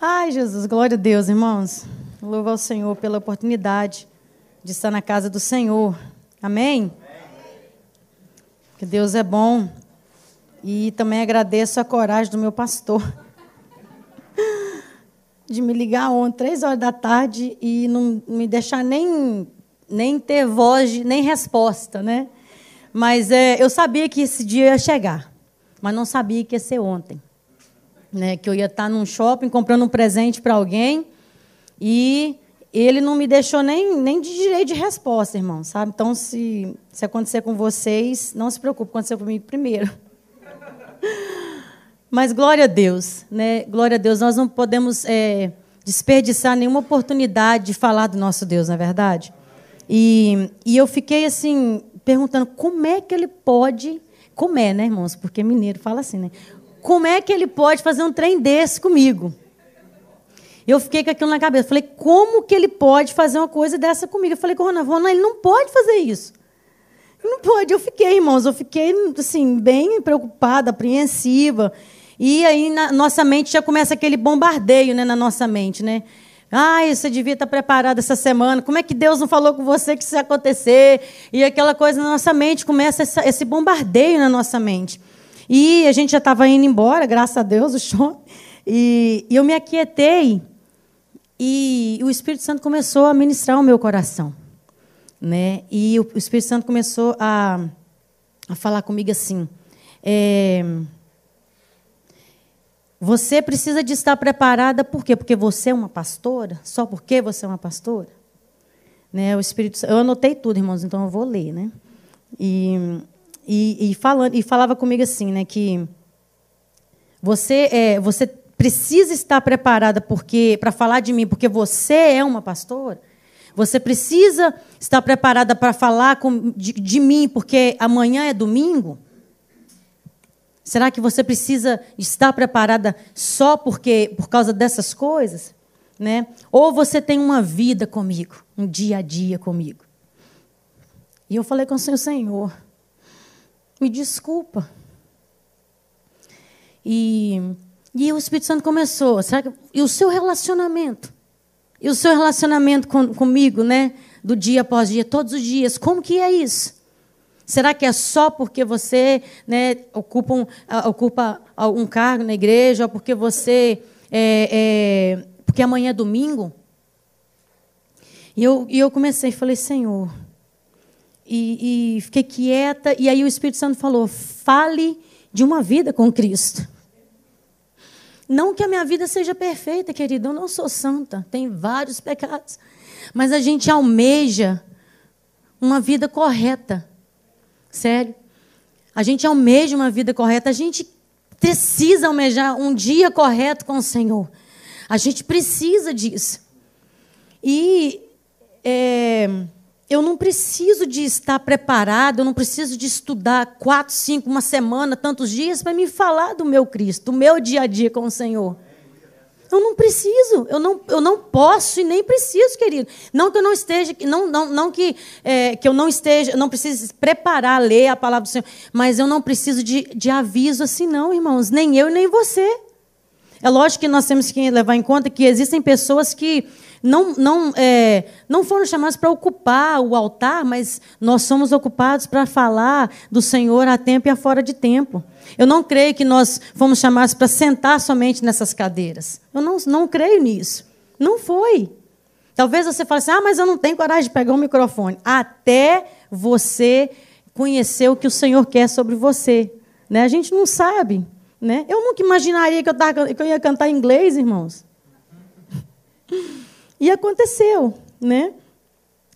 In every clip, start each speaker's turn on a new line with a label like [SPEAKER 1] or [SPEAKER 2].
[SPEAKER 1] Ai, Jesus, glória a Deus, irmãos. Louvo ao Senhor pela oportunidade de estar na casa do Senhor. Amém? Que Deus é bom. E também agradeço a coragem do meu pastor de me ligar ontem, 3 horas da tarde, e não me deixar nem ter voz, nem resposta, né? Mas eu sabia que esse dia ia chegar, mas não sabia que ia ser ontem. Né? Que eu ia estar num shopping comprando um presente para alguém e ele não me deixou nem de direito de resposta, irmão, sabe? Então, se acontecer com vocês, não se preocupe, aconteceu comigo primeiro. Mas glória a Deus, né? Glória a Deus, nós não podemos desperdiçar nenhuma oportunidade de falar do nosso Deus, não é verdade? E eu fiquei assim, perguntando como é que ele pode... Como é, né, irmãos? Porque mineiro fala assim, né? Como é que ele pode fazer um trem desse comigo? Eu fiquei com aquilo na cabeça. Falei, como que ele pode fazer uma coisa dessa comigo? Eu falei com o Ronan, ele não pode fazer isso. Ele não pode. Eu fiquei, irmãos, assim, bem preocupada, apreensiva. E aí, na nossa mente, já começa aquele bombardeio, né, na nossa mente, né? Você devia estar preparado essa semana. Como é que Deus não falou com você que isso ia acontecer? E aquela coisa na nossa mente, começa esse bombardeio na nossa mente. E a gente já estava indo embora, graças a Deus, o show. E eu me aquietei e o Espírito Santo começou a ministrar o meu coração. Né? E o Espírito Santo começou a falar comigo assim, você precisa de estar preparada, por quê? Porque você é uma pastora? Só porque você é uma pastora? Né? O Espírito Santo, eu anotei tudo, irmãos, então eu vou ler. Né? E falava comigo assim, né, que você precisa estar preparada para falar de mim, porque você é uma pastora. Você precisa estar preparada para falar de mim, porque amanhã é domingo. Será que você precisa estar preparada só por causa dessas coisas? Né? Ou você tem uma vida comigo, um dia a dia comigo? E eu falei com o Senhor, me desculpa. E o Espírito Santo começou. E o seu relacionamento? E o seu relacionamento comigo, né? Do dia após dia, todos os dias. Como que é isso? Será que é só porque você, né, ocupa um cargo na igreja, ou porque você... porque amanhã é domingo? E eu comecei, falei, Senhor... E fiquei quieta, e aí o Espírito Santo falou, fale de uma vida com Cristo. Não que a minha vida seja perfeita, querido, eu não sou santa, tem vários pecados, mas a gente almeja uma vida correta, sério. A gente almeja uma vida correta, a gente precisa almejar um dia correto com o Senhor. A gente precisa disso. E... eu não preciso de estar preparado, eu não preciso de estudar 4, 5, uma semana, tantos dias, para me falar do meu Cristo, do meu dia a dia com o Senhor. Eu não preciso, eu não posso e nem preciso, querido. Não que eu não esteja, que eu não precise preparar, ler a palavra do Senhor, mas eu não preciso de aviso assim, não, irmãos, nem eu nem você. É lógico que nós temos que levar em conta que existem pessoas que não foram chamadas para ocupar o altar, mas nós somos ocupados para falar do Senhor a tempo e a fora de tempo. Eu não creio que nós fomos chamados para sentar somente nessas cadeiras. Eu não creio nisso. Não foi. Talvez você fale assim, mas eu não tenho coragem de pegar um microfone. Até você conhecer o que o Senhor quer sobre você. Né? A gente não sabe. Né? Eu nunca imaginaria que eu ia cantar em inglês, irmãos. E aconteceu, né?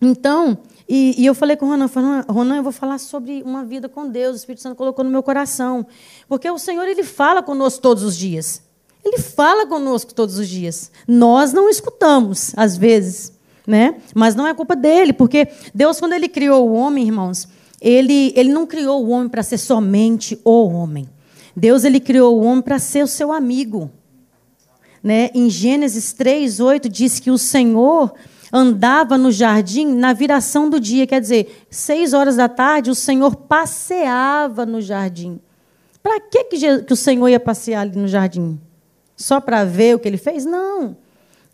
[SPEAKER 1] Então, e eu falei com o Ronan, eu vou falar sobre uma vida com Deus. O Espírito Santo colocou no meu coração. Porque o Senhor, Ele fala conosco todos os dias. Ele fala conosco todos os dias. Nós não escutamos, às vezes, né? Mas não é culpa dele, porque Deus, quando Ele criou o homem, irmãos, Ele não criou o homem para ser somente o homem. Deus, Ele criou o homem para ser o seu amigo. Né? Em Gênesis 3:8 diz que o Senhor andava no jardim na viração do dia, quer dizer, 6 horas da tarde, o Senhor passeava no jardim. Para que o Senhor ia passear ali no jardim? só para ver o que ele fez? Não.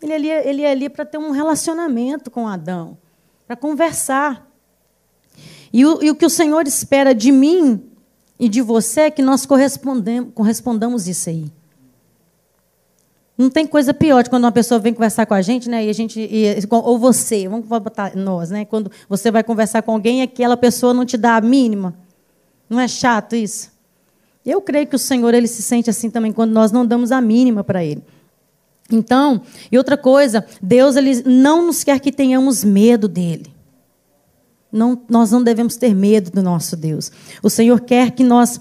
[SPEAKER 1] Ele é ali para ter um relacionamento com Adão, para conversar. E o que o Senhor espera de mim e de você é que nós correspondamos isso aí. Não tem coisa pior de quando uma pessoa vem conversar com a gente, né? Ou você, vamos botar nós, né? Quando você vai conversar com alguém e aquela pessoa não te dá a mínima. Não é chato isso? Eu creio que o Senhor ele se sente assim também quando nós não damos a mínima para Ele. Então, e outra coisa, Deus ele não nos quer que tenhamos medo dele. Nós não devemos ter medo do nosso Deus. O Senhor quer que nós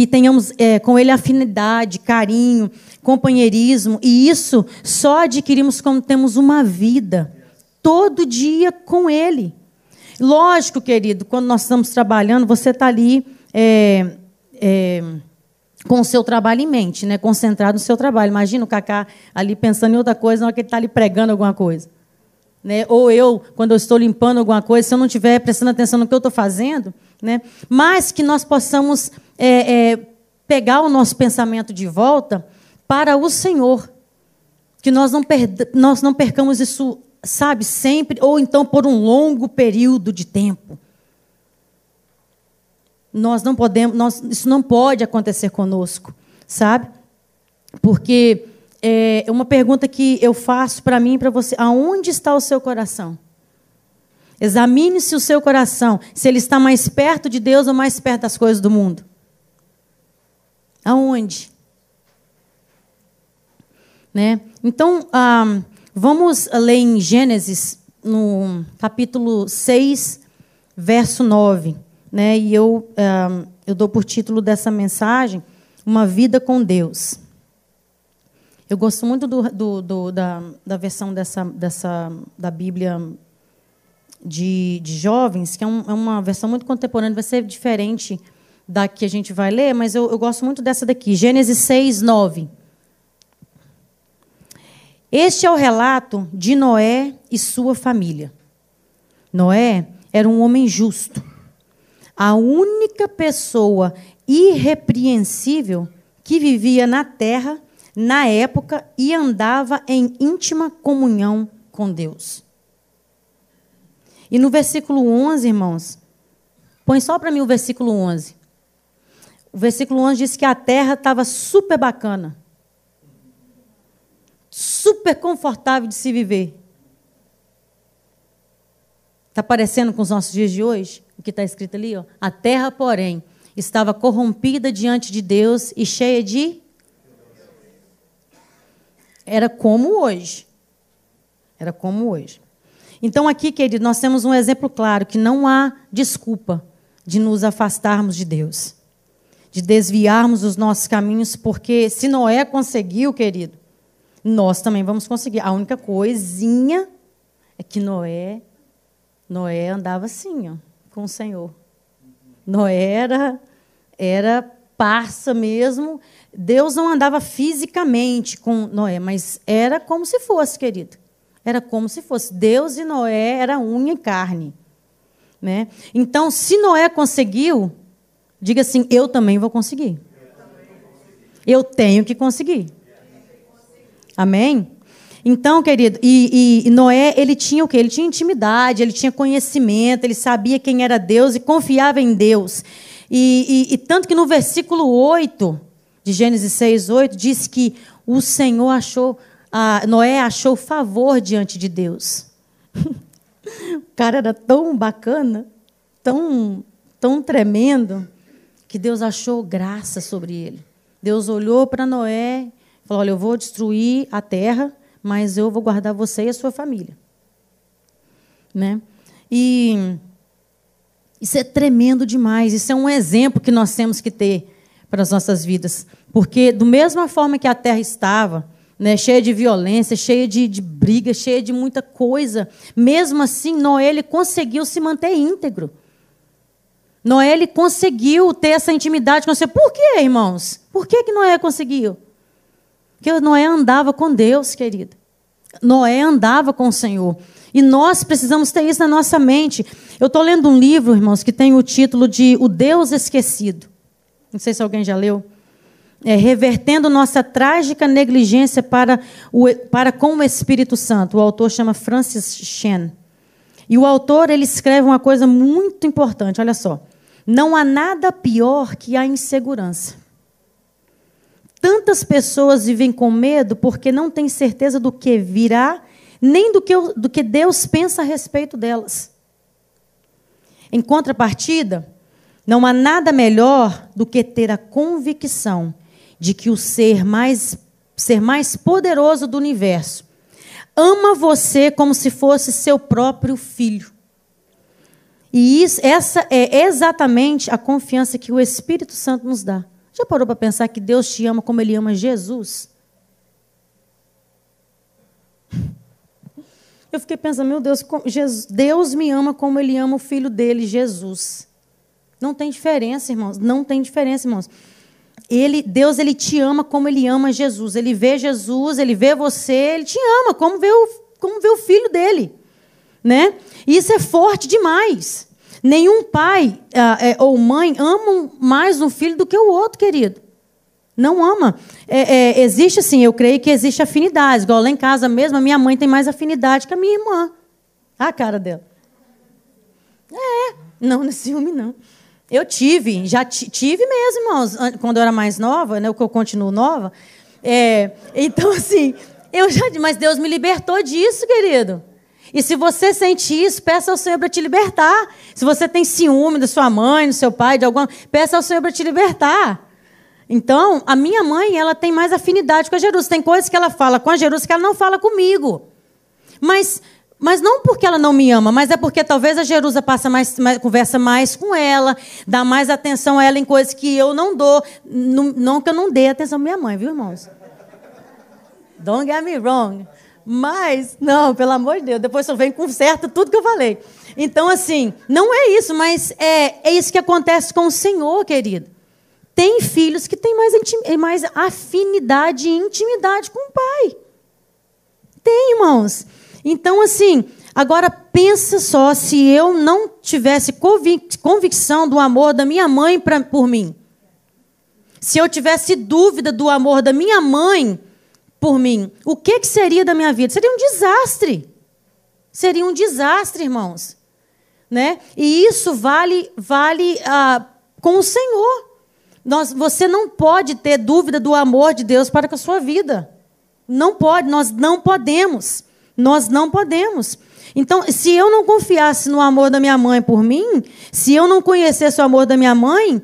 [SPEAKER 1] tenhamos com Ele afinidade, carinho, companheirismo. E isso só adquirimos quando temos uma vida todo dia com Ele. Lógico, querido, quando nós estamos trabalhando, você está ali com o seu trabalho em mente, né? Concentrado no seu trabalho. Imagina o Cacá ali pensando em outra coisa na hora que ele está ali pregando alguma coisa. Né? Ou eu, quando eu estou limpando alguma coisa, se eu não estiver prestando atenção no que eu estou fazendo, né? Mas que nós possamos pegar o nosso pensamento de volta para o Senhor. Que nós não percamos isso, sabe, sempre, ou então por um longo período de tempo. Nós não podemos, isso não pode acontecer conosco, sabe? Porque uma pergunta que eu faço para mim e para você: aonde está o seu coração? Examine-se o seu coração, se ele está mais perto de Deus ou mais perto das coisas do mundo. Aonde? Né? Então, vamos ler em Gênesis, no capítulo 6, verso 9. Né? E eu dou por título dessa mensagem, Uma Vida com Deus. Eu gosto muito da versão da Bíblia de jovens, que é uma versão muito contemporânea, vai ser diferente da que a gente vai ler, mas eu gosto muito dessa daqui, Gênesis 6, 9. Este é o relato de Noé e sua família. Noé era um homem justo, a única pessoa irrepreensível que vivia na terra na época e andava em íntima comunhão com Deus. E no versículo 11, irmãos, põe só para mim o versículo 11. O versículo 11 diz que a terra estava super bacana, super confortável de se viver. Está parecendo com os nossos dias de hoje? O que está escrito ali? Ó. A terra, porém, estava corrompida diante de Deus e cheia de... Era como hoje. Era como hoje. Então, aqui, querido, nós temos um exemplo claro que não há desculpa de nos afastarmos de Deus, de desviarmos os nossos caminhos, porque se Noé conseguiu, querido, nós também vamos conseguir. A única coisinha é que Noé andava assim, ó, com o Senhor. Noé era parça mesmo. Deus não andava fisicamente com Noé, mas era como se fosse, querido. Era como se fosse. Deus e Noé era unha e carne. Né? Então, se Noé conseguiu, diga assim, eu também vou conseguir. Eu tenho que conseguir. Amém? Então, querido, e Noé, ele tinha o quê? Ele tinha intimidade, ele tinha conhecimento, ele sabia quem era Deus e confiava em Deus. E tanto que no versículo 8, de Gênesis 6, 8, diz que o Senhor Noé achou favor diante de Deus. O cara era tão bacana, tão tremendo, que Deus achou graça sobre ele. Deus olhou para Noé e falou, olha, eu vou destruir a terra, mas eu vou guardar você e a sua família. Né? E isso é tremendo demais. Isso é um exemplo que nós temos que ter para as nossas vidas. Porque, da mesma forma que a terra estava, né, cheia de violência, cheia de briga, cheia de muita coisa, mesmo assim, Noé ele conseguiu se manter íntegro. Noé ele conseguiu ter essa intimidade com você. Por quê, irmãos? Por que Noé conseguiu? Porque Noé andava com Deus, querido. Noé andava com o Senhor. E nós precisamos ter isso na nossa mente. Eu estou lendo um livro, irmãos, que tem o título de O Deus Esquecido. Não sei se alguém já leu. revertendo nossa trágica negligência para com o Espírito Santo. O autor chama Francis Chan. E o autor ele escreve uma coisa muito importante, olha só. Não há nada pior que a insegurança. Tantas pessoas vivem com medo porque não têm certeza do que virá, nem do que Deus pensa a respeito delas. Em contrapartida, não há nada melhor do que ter a convicção de que o ser mais poderoso do universo ama você como se fosse seu próprio filho. E essa é exatamente a confiança que o Espírito Santo nos dá. Já parou para pensar que Deus te ama como Ele ama Jesus? Eu fiquei pensando, meu Deus, Deus me ama como Ele ama o Filho dele, Jesus. Não tem diferença, irmãos. Não tem diferença, irmãos. Deus, Ele te ama como Ele ama Jesus. Ele vê Jesus, Ele vê você, Ele te ama como vê o Filho dele. Né? E isso é forte demais. Nenhum pai ou mãe amam mais um filho do que o outro, querido. Não ama. Existe, assim, eu creio que existe afinidade. Igual lá em casa mesmo, a minha mãe tem mais afinidade que a minha irmã. A cara dela. Não, não é ciúme, não. Eu já tive mesmo, irmãos, quando eu era mais nova, né, que eu continuo nova. Então, assim, mas Deus me libertou disso, querido. E se você sente isso, peça ao Senhor para te libertar. Se você tem ciúme da sua mãe, do seu pai, peça ao Senhor para te libertar. Então, a minha mãe, ela tem mais afinidade com a Jerusa. Tem coisas que ela fala com a Jerusa que ela não fala comigo. Mas não porque ela não me ama, mas é porque talvez a Jerusa conversa mais com ela, dá mais atenção a ela em coisas que eu não dou. Não que eu não dê atenção à minha mãe, viu, irmãos? Don't get me wrong. Mas, não, pelo amor de Deus, depois eu venho com certo tudo que eu falei. Então, assim, não é isso, mas é isso que acontece com o Senhor, querido. Tem filhos que têm mais afinidade e intimidade com o pai. Tem, irmãos. Então, assim, agora pensa só, se eu não tivesse convicção do amor da minha mãe por mim. Se eu tivesse dúvida do amor da minha mãe por mim, o que seria da minha vida? Seria um desastre. Seria um desastre, irmãos. Né? E isso vale com o Senhor. Você não pode ter dúvida do amor de Deus para com a sua vida. Não pode, nós não podemos. Nós não podemos. Então, se eu não confiasse no amor da minha mãe por mim, se eu não conhecesse o amor da minha mãe,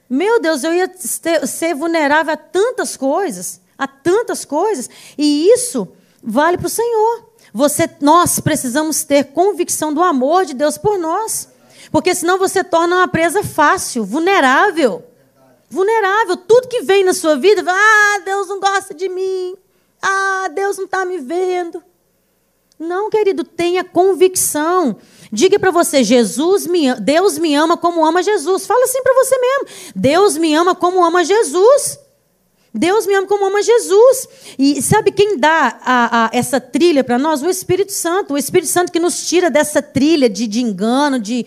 [SPEAKER 1] meu Deus, eu ia ser vulnerável a tantas coisas, e isso vale para o Senhor. Nós precisamos ter convicção do amor de Deus por nós, porque senão você torna uma presa fácil, vulnerável. Tudo que vem na sua vida, Deus não gosta de mim, Deus não está me vendo. Não, querido, tenha convicção. Diga para você, Deus me ama como ama Jesus. Fala assim para você mesmo. Deus me ama como ama Jesus. Deus me ama como ama Jesus. E sabe quem dá essa trilha para nós? O Espírito Santo. O Espírito Santo que nos tira dessa trilha de engano, de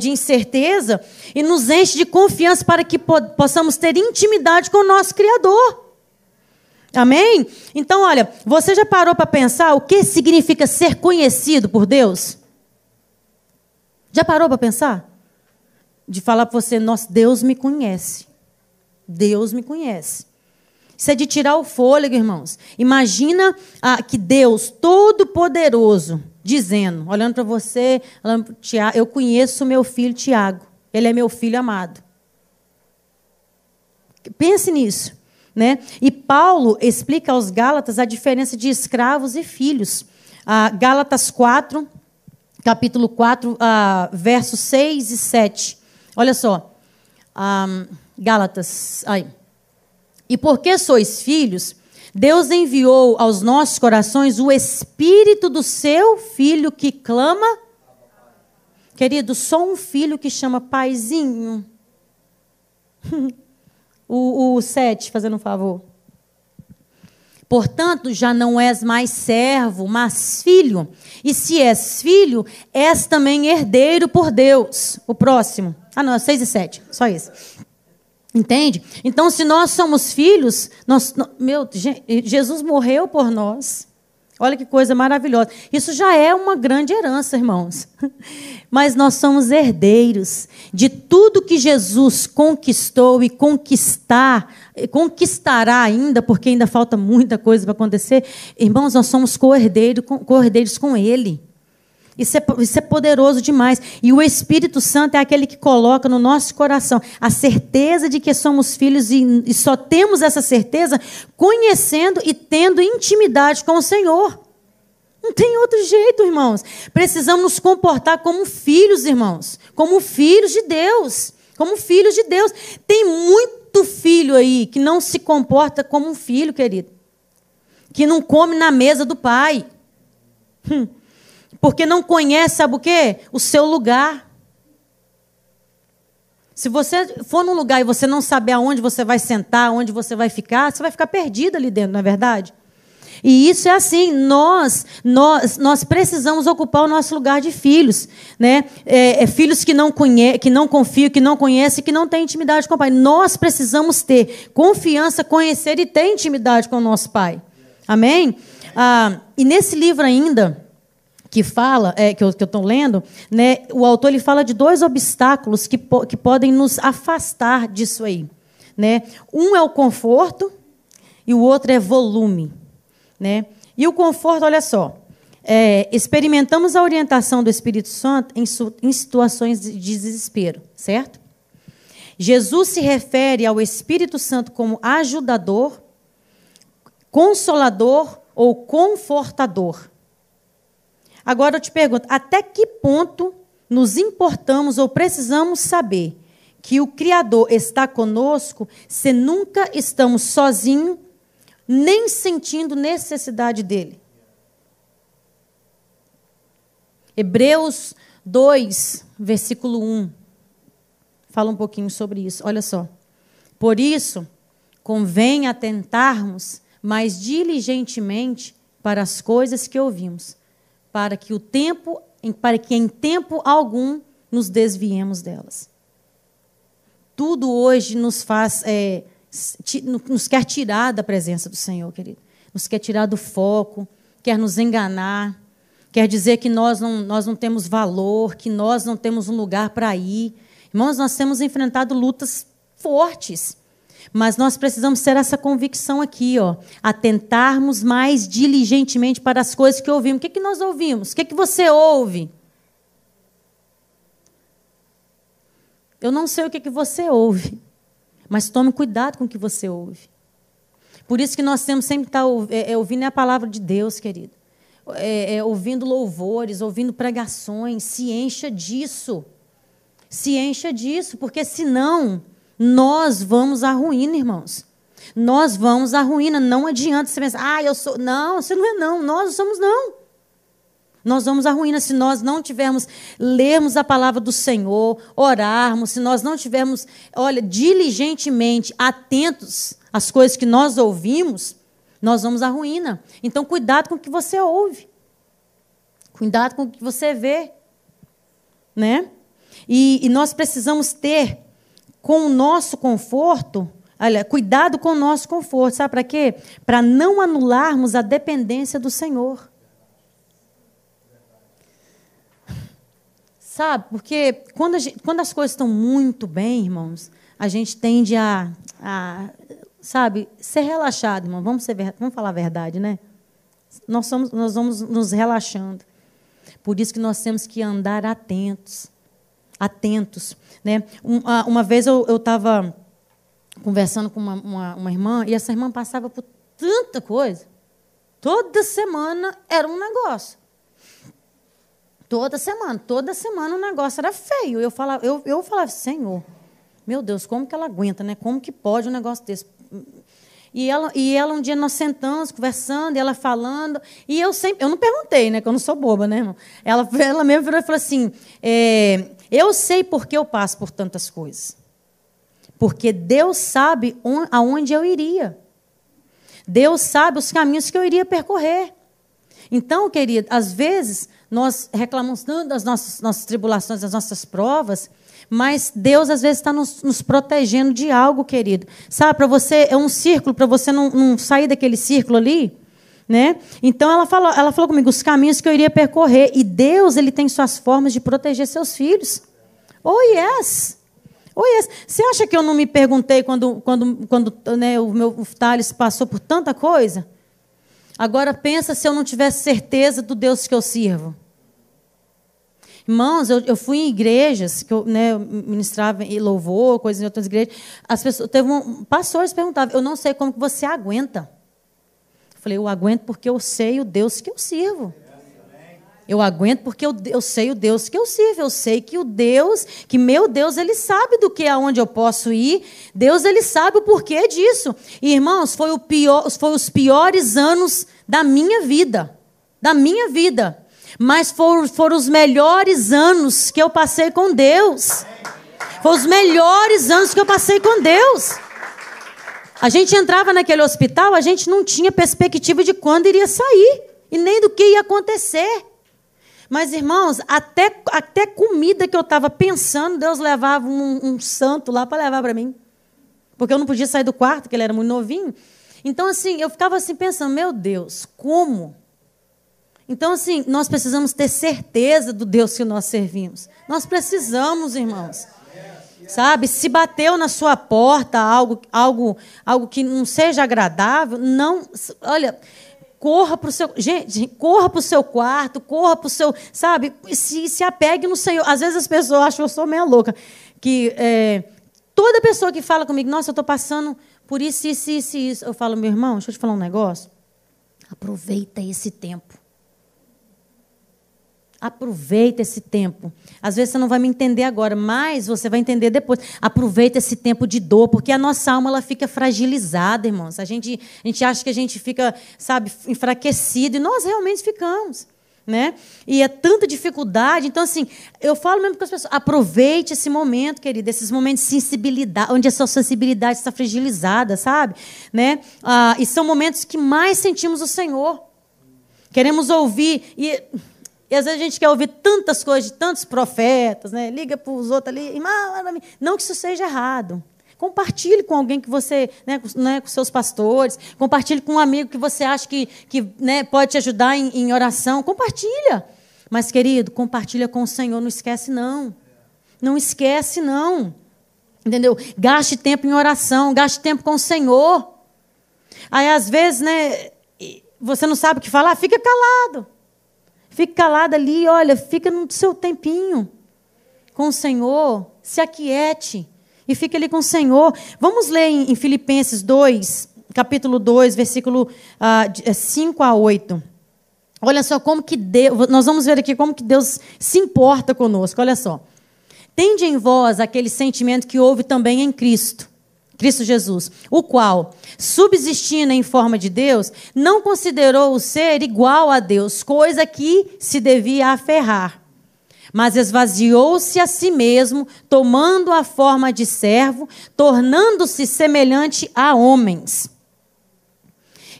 [SPEAKER 1] incerteza, e nos enche de confiança para que possamos ter intimidade com o nosso Criador. Amém? Então, olha, você já parou para pensar o que significa ser conhecido por Deus? Já parou para pensar? De falar para você, nossa, Deus me conhece. Deus me conhece. Isso é de tirar o fôlego, irmãos. Imagina que Deus Todo-Poderoso, dizendo, olhando para você, olhando para Tiago, eu conheço o meu filho Tiago. Ele é meu filho amado. Pense nisso. Né? E Paulo explica aos Gálatas a diferença de escravos e filhos. Gálatas 4, capítulo 4, versos 6 e 7. Olha só. Gálatas. E porque sois filhos, Deus enviou aos nossos corações o Espírito do seu Filho que clama. Querido, só um filho que chama paizinho. O 7, fazendo um favor. Portanto, já não és mais servo, mas filho. E se és filho, és também herdeiro por Deus. O próximo. Não, 6 e 7. Só isso. Entende? Então, se nós somos filhos, Jesus morreu por nós. Olha que coisa maravilhosa. Isso já é uma grande herança, irmãos. Mas nós somos herdeiros de tudo que Jesus conquistou e conquistará ainda, porque ainda falta muita coisa para acontecer. Irmãos, nós somos co-herdeiros com Ele. Isso é poderoso demais. E o Espírito Santo é aquele que coloca no nosso coração a certeza de que somos filhos e só temos essa certeza conhecendo e tendo intimidade com o Senhor. Não tem outro jeito, irmãos. Precisamos nos comportar como filhos, irmãos. Como filhos de Deus. Como filhos de Deus. Tem muito filho aí que não se comporta como um filho, querido. Que não come na mesa do pai. Porque não conhece, sabe o quê? O seu lugar. Se você for num lugar e você não saber aonde você vai sentar, aonde você vai ficar perdido ali dentro, não é verdade? E isso é assim, nós precisamos ocupar o nosso lugar de filhos, né? Filhos que não confiam, que não conhecem, que não têm intimidade com o Pai. Nós precisamos ter confiança, conhecer e ter intimidade com o nosso Pai. Amém? E nesse livro ainda, que fala, que eu estou lendo, né, o autor ele fala de 2 obstáculos que podem nos afastar disso aí. Né? Um é o conforto e o outro é volume. Né? E o conforto, olha só, experimentamos a orientação do Espírito Santo em situações de desespero, certo? Jesus se refere ao Espírito Santo como ajudador, consolador ou confortador. Agora eu te pergunto, até que ponto nos importamos ou precisamos saber que o Criador está conosco se nunca estamos sozinhos, nem sentindo necessidade dele? Hebreus 2, versículo 1, fala um pouquinho sobre isso. Olha só. Por isso, convém atentarmos mais diligentemente para as coisas que ouvimos, para que em tempo algum nos desviemos delas. Tudo hoje nos faz, nos quer tirar da presença do Senhor, querido. Nos quer tirar do foco, quer nos enganar, quer dizer que nós não temos valor, que nós não temos um lugar para ir. Irmãos, nós temos enfrentado lutas fortes, mas nós precisamos ter essa convicção aqui, atentarmos mais diligentemente para as coisas que ouvimos. O que nós ouvimos? O que você ouve? Eu não sei o que você ouve, mas tome cuidado com o que você ouve. Por isso que nós temos sempre que estar ouvindo a palavra de Deus, querido. Ouvindo louvores, ouvindo pregações. Se encha disso. Se encha disso, porque senão nós vamos à ruína, irmãos. Nós vamos à ruína. Não adianta você pensar, eu sou. Não, você não é não. Nós não somos não. Nós vamos à ruína se nós não lermos a palavra do Senhor, orarmos, se nós não tivermos, diligentemente atentos às coisas que nós ouvimos, nós vamos à ruína. Então, cuidado com o que você ouve. Cuidado com o que você vê. Né? E nós precisamos ter, com o nosso conforto, cuidado com o nosso conforto. Sabe para quê? Para não anularmos a dependência do Senhor. Sabe? Porque quando as coisas estão muito bem, irmãos, a gente tende a ser relaxado, irmão. Vamos falar a verdade, né? Nós vamos nos relaxando. Por isso que nós temos que andar atentos. Né? Uma vez eu estava conversando com uma irmã, e essa irmã passava por tanta coisa. Toda semana era um negócio. Toda semana o negócio era feio. Eu falava, Senhor, meu Deus, como que ela aguenta, né? Como que pode um negócio desse? E ela um dia nós sentamos, conversando, e ela falando, e eu não perguntei, né? Que eu não sou boba, né, irmão? Ela mesmo virou e falou assim, eu sei por que eu passo por tantas coisas. Porque Deus sabe aonde eu iria. Deus sabe os caminhos que eu iria percorrer. Então, querido, às vezes nós reclamamos tanto das nossas tribulações, das nossas provas, mas Deus às vezes está nos protegendo de algo, querido. Sabe, para você, é um círculo, para você não sair daquele círculo ali, né? Então ela falou comigo os caminhos que eu iria percorrer. E Deus, ele tem suas formas de proteger seus filhos. Oh, yes! Oh, yes! Você acha que eu não me perguntei quando né, o Thales passou por tanta coisa? Agora pensa se eu não tivesse certeza do Deus que eu sirvo. Irmãos, eu fui em igrejas que eu, né, ministrava em louvor, coisas em outras igrejas. As pessoas, pastores perguntavam, eu não sei como que você aguenta. Eu falei, eu aguento porque eu sei o Deus que eu sirvo. Eu aguento porque eu sei o Deus que eu sirvo. Eu sei que meu Deus, ele sabe do que aonde eu posso ir. Deus, ele sabe o porquê disso. E, irmãos, foi os piores anos da minha vida. Da minha vida. Mas foram os melhores anos que eu passei com Deus. Foram os melhores anos que eu passei com Deus. A gente entrava naquele hospital, a gente não tinha perspectiva de quando iria sair. E nem do que ia acontecer. Mas, irmãos, até comida que eu estava pensando, Deus levava um santo lá para levar para mim. Porque eu não podia sair do quarto, porque ele era muito novinho. Então, assim, eu ficava assim pensando, meu Deus, como? Então, assim, nós precisamos ter certeza do Deus que nós servimos. Nós precisamos, irmãos. Sabe? Se bateu na sua porta algo que não seja agradável, não... Olha, corra para o seu... Gente, corra para o seu quarto, corra para o seu... Sabe? Se apegue no Senhor. Às vezes as pessoas acham que eu sou meio louca. Que toda pessoa que fala comigo, nossa, eu estou passando por isso. Eu falo, meu irmão, deixa eu te falar um negócio. Aproveita esse tempo. Aproveita esse tempo. Às vezes você não vai me entender agora, mas você vai entender depois. Aproveita esse tempo de dor, porque a nossa alma ela fica fragilizada, irmãos. A gente acha que a gente fica, sabe, enfraquecido, e nós realmente ficamos, né? E é tanta dificuldade. Então, assim, eu falo mesmo com as pessoas, aproveite esse momento, querida, esses momentos de sensibilidade, onde a sua sensibilidade está fragilizada, sabe? Né? E são momentos que mais sentimos o Senhor. Queremos ouvir... E às vezes a gente quer ouvir tantas coisas de tantos profetas, né? Liga para os outros ali, não que isso seja errado. Compartilhe com alguém que você, né, com seus pastores, compartilhe com um amigo que você acha que né, pode te ajudar em oração. Compartilha. Mas, querido, compartilha com o Senhor, não esquece, não. Não esquece, não. Entendeu? Gaste tempo em oração, gaste tempo com o Senhor. Aí, às vezes, né, você não sabe o que falar, fica calado. Fique calado ali, olha, fica no seu tempinho com o Senhor, se aquiete e fique ali com o Senhor. Vamos ler em Filipenses 2, capítulo 2, versículo 5 a 8. Olha só como que Deus, nós vamos ver aqui como que Deus se importa conosco, olha só. Tende em vós aquele sentimento que houve também em Cristo Jesus, o qual, subsistindo em forma de Deus, não considerou o ser igual a Deus, coisa que se devia aferrar, mas esvaziou-se a si mesmo, tomando a forma de servo, tornando-se semelhante a homens.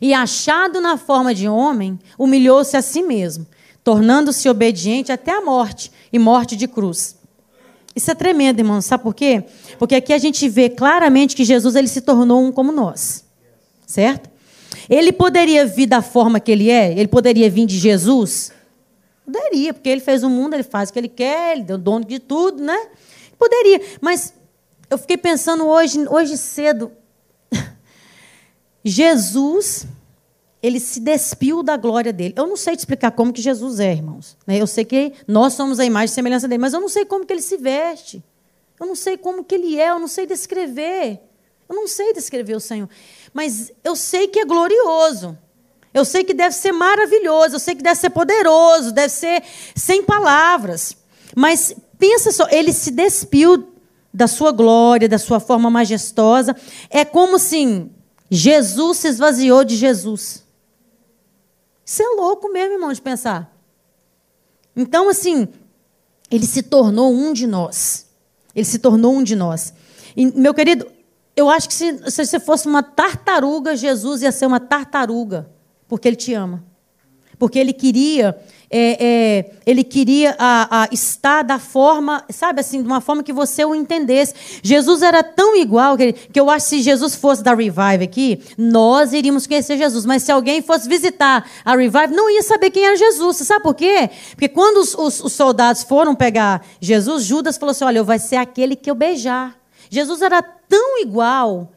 [SPEAKER 1] E achado na forma de homem, humilhou-se a si mesmo, tornando-se obediente até a morte, e morte de cruz. Isso é tremendo, irmão. Sabe por quê? Porque aqui a gente vê claramente que Jesus ele se tornou um como nós. Certo? Ele poderia vir da forma que ele é? Ele poderia vir de Jesus? Poderia, porque ele fez o mundo, ele faz o que ele quer, ele deu dono de tudo, né? Poderia. Mas eu fiquei pensando hoje cedo. Jesus... ele se despiu da glória dele. Eu não sei te explicar como que Jesus é, irmãos. Eu sei que nós somos a imagem e semelhança dele, mas eu não sei como que ele se veste. Eu não sei como que ele é, eu não sei descrever. Eu não sei descrever o Senhor. Mas eu sei que é glorioso. Eu sei que deve ser maravilhoso. Eu sei que deve ser poderoso. Deve ser sem palavras. Mas pensa só, ele se despiu da sua glória, da sua forma majestosa. É como assim, Jesus se esvaziou de Jesus. Isso é louco mesmo, irmão, de pensar. Então, assim, ele se tornou um de nós. Ele se tornou um de nós. E, meu querido, eu acho que se você fosse uma tartaruga, Jesus ia ser uma tartaruga, porque ele te ama. porque ele queria estar da forma, sabe assim, de uma forma que você o entendesse. Jesus era tão igual que eu acho que se Jesus fosse da Revive aqui, nós iríamos conhecer Jesus. Mas se alguém fosse visitar a Revive, não ia saber quem era Jesus. Você sabe por quê? Porque quando os soldados foram pegar Jesus, Judas falou assim, olha, vai ser aquele que eu beijar. Jesus era tão igual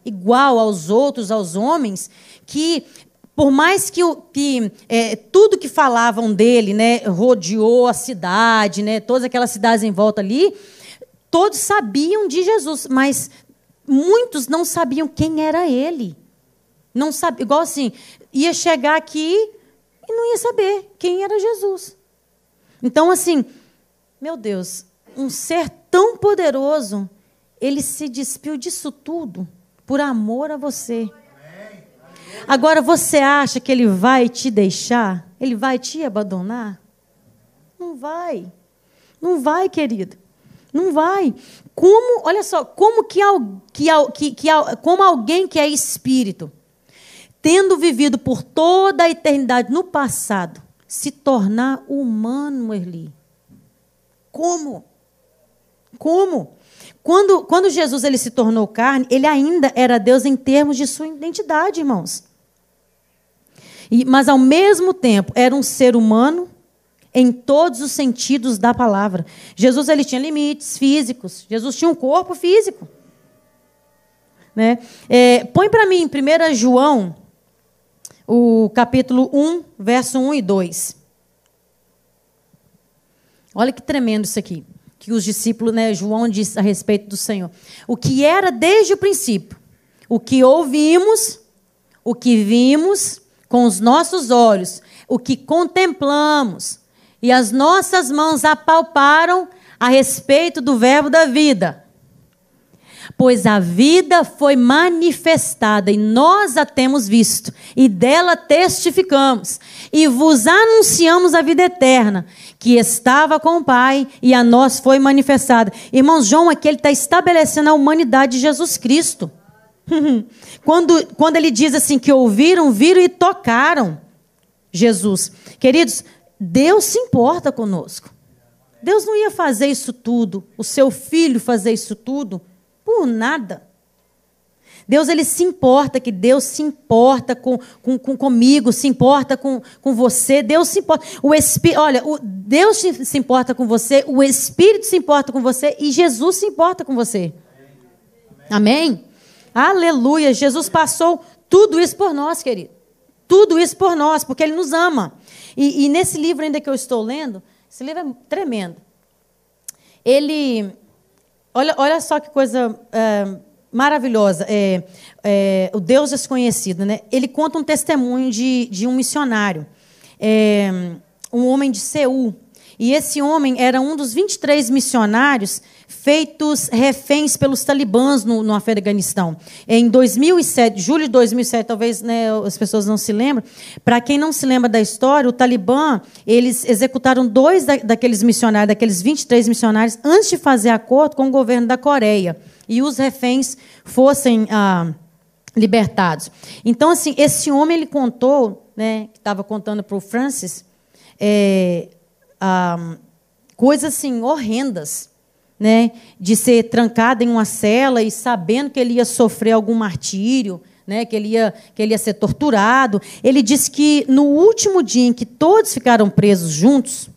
[SPEAKER 1] aos outros, aos homens, que por mais que tudo que falavam dele, né, rodeou a cidade, né, todas aquelas cidades em volta ali, todos sabiam de Jesus, mas muitos não sabiam quem era ele. Não sabia, igual assim, ia chegar aqui e não ia saber quem era Jesus. Então, assim, meu Deus, um ser tão poderoso, ele se despiu disso tudo por amor a você. Agora, você acha que ele vai te deixar? Ele vai te abandonar? Não vai. Não vai, querido. Não vai. Como, olha só, como alguém que é espírito, tendo vivido por toda a eternidade no passado, se tornar humano, Erli? Como? Como? Quando Jesus ele se tornou carne, ele ainda era Deus em termos de sua identidade, irmãos. Mas, ao mesmo tempo, era um ser humano em todos os sentidos da palavra. Jesus ele tinha limites físicos. Jesus tinha um corpo físico. Né? Põe para mim, em 1 João, o capítulo 1, verso 1 e 2. Olha que tremendo isso aqui. Que os discípulos, né, João diz a respeito do Senhor. O que era desde o princípio, o que ouvimos, o que vimos com os nossos olhos, o que contemplamos, e as nossas mãos apalparam a respeito do verbo da vida. Pois a vida foi manifestada, e nós a temos visto, e dela testificamos, e vos anunciamos a vida eterna, que estava com o Pai, e a nós foi manifestada. Irmãos, João aqui ele está estabelecendo a humanidade de Jesus Cristo. Quando ele diz assim, que ouviram, viram e tocaram Jesus. Queridos, Deus se importa conosco. Deus não ia fazer isso tudo, o seu filho fazer isso tudo, por nada. Deus ele se importa, que Deus se importa comigo, se importa com você. Deus se importa. Deus se importa com você, o Espírito se importa com você e Jesus se importa com você. Amém? Aleluia. Jesus passou tudo isso por nós, querido. Tudo isso por nós, porque Ele nos ama. E nesse livro ainda que eu estou lendo, esse livro é tremendo. Olha só que coisa maravilhosa. O Deus Desconhecido, né? Ele conta um testemunho de um missionário, um homem de Seul. E esse homem era um dos 23 missionários feitos reféns pelos talibãs no Afeganistão. Em 2007, julho de 2007, talvez, né, as pessoas não se lembram. Para quem não se lembra da história, o Talibã, eles executaram 2 daqueles missionários, daqueles 23 missionários, antes de fazer acordo com o governo da Coreia. E os reféns fossem libertados. Então, assim, esse homem ele contou, né, que estava contando para o Francis, coisas assim, horrendas, né, de ser trancado em uma cela e sabendo que ele ia sofrer algum martírio, né, que ele ia ser torturado. Ele disse que no último dia em que todos ficaram presos juntos,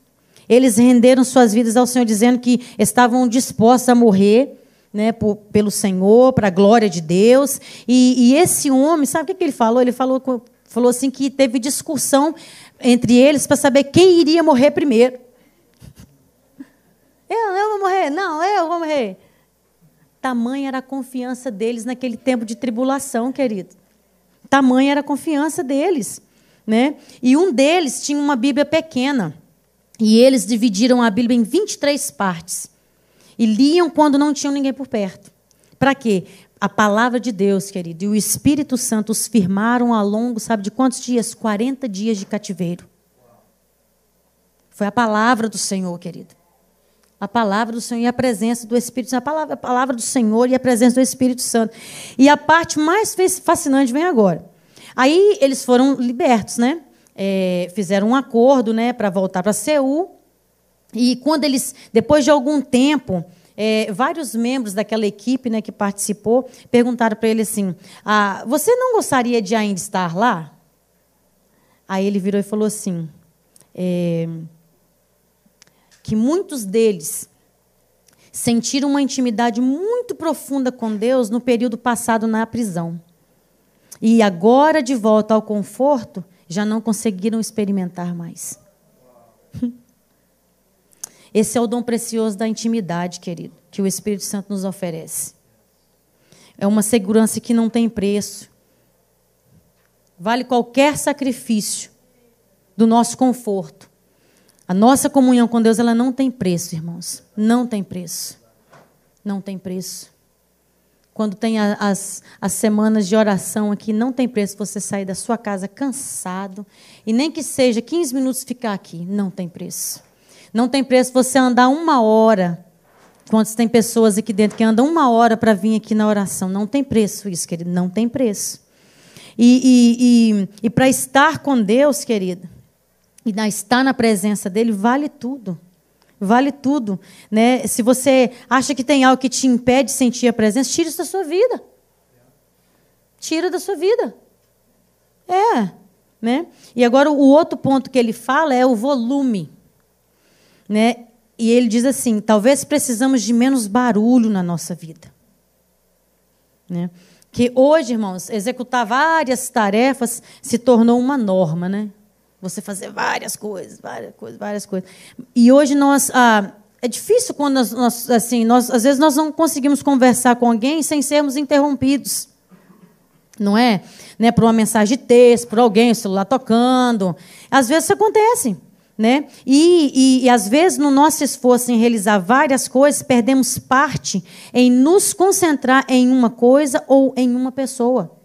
[SPEAKER 1] eles renderam suas vidas ao Senhor, dizendo que estavam dispostos a morrer, né, pelo Senhor, para a glória de Deus. E esse homem, sabe o que ele falou? Ele falou assim que teve discussão entre eles para saber quem iria morrer primeiro. Eu vou morrer. Não, eu vou morrer. Tamanha era a confiança deles naquele tempo de tribulação, querido. Tamanha era a confiança deles, né? E um deles tinha uma Bíblia pequena. E eles dividiram a Bíblia em 23 partes. E liam quando não tinham ninguém por perto. Para quê? A palavra de Deus, querido, e o Espírito Santo os firmaram ao longo, sabe de quantos dias? 40 dias de cativeiro. Foi a palavra do Senhor, querido. A palavra do Senhor e a presença do Espírito Santo. A palavra do Senhor e a presença do Espírito Santo. E a parte mais fascinante vem agora. Aí eles foram libertos, né? fizeram um acordo, né, para voltar para Seul. E quando eles, depois de algum tempo, vários membros daquela equipe, né, que participou, perguntaram para ele assim: você não gostaria de ainda estar lá? Aí ele virou e falou assim, que muitos deles sentiram uma intimidade muito profunda com Deus no período passado na prisão. E agora, de volta ao conforto, já não conseguiram experimentar mais. Esse é o dom precioso da intimidade, querido, que o Espírito Santo nos oferece. É uma segurança que não tem preço. Vale qualquer sacrifício do nosso conforto. A nossa comunhão com Deus, ela não tem preço, irmãos. Não tem preço. Não tem preço. Quando tem as semanas de oração aqui, não tem preço você sair da sua casa cansado, e nem que seja 15 minutos ficar aqui, não tem preço. Não tem preço você andar 1 hora, quando tem pessoas aqui dentro que andam 1 hora para vir aqui na oração. Não tem preço isso, querido, não tem preço. E para estar com Deus, querido, e estar na presença dele, vale tudo. Vale tudo, né? Se você acha que tem algo que te impede de sentir a presença, tira isso da sua vida. Tira da sua vida. Né? E agora o outro ponto que ele fala é o volume, né? E ele diz assim: talvez precisamos de menos barulho na nossa vida, né? Que hoje, irmãos, executar várias tarefas se tornou uma norma, né? Você fazer várias coisas. E hoje é difícil quando nós às vezes nós não conseguimos conversar com alguém sem sermos interrompidos. Não é? Né? Por uma mensagem de texto, por alguém, o celular tocando. Às vezes isso acontece. Né? E às vezes, no nosso esforço em realizar várias coisas, perdemos parte em nos concentrar em uma coisa ou em uma pessoa.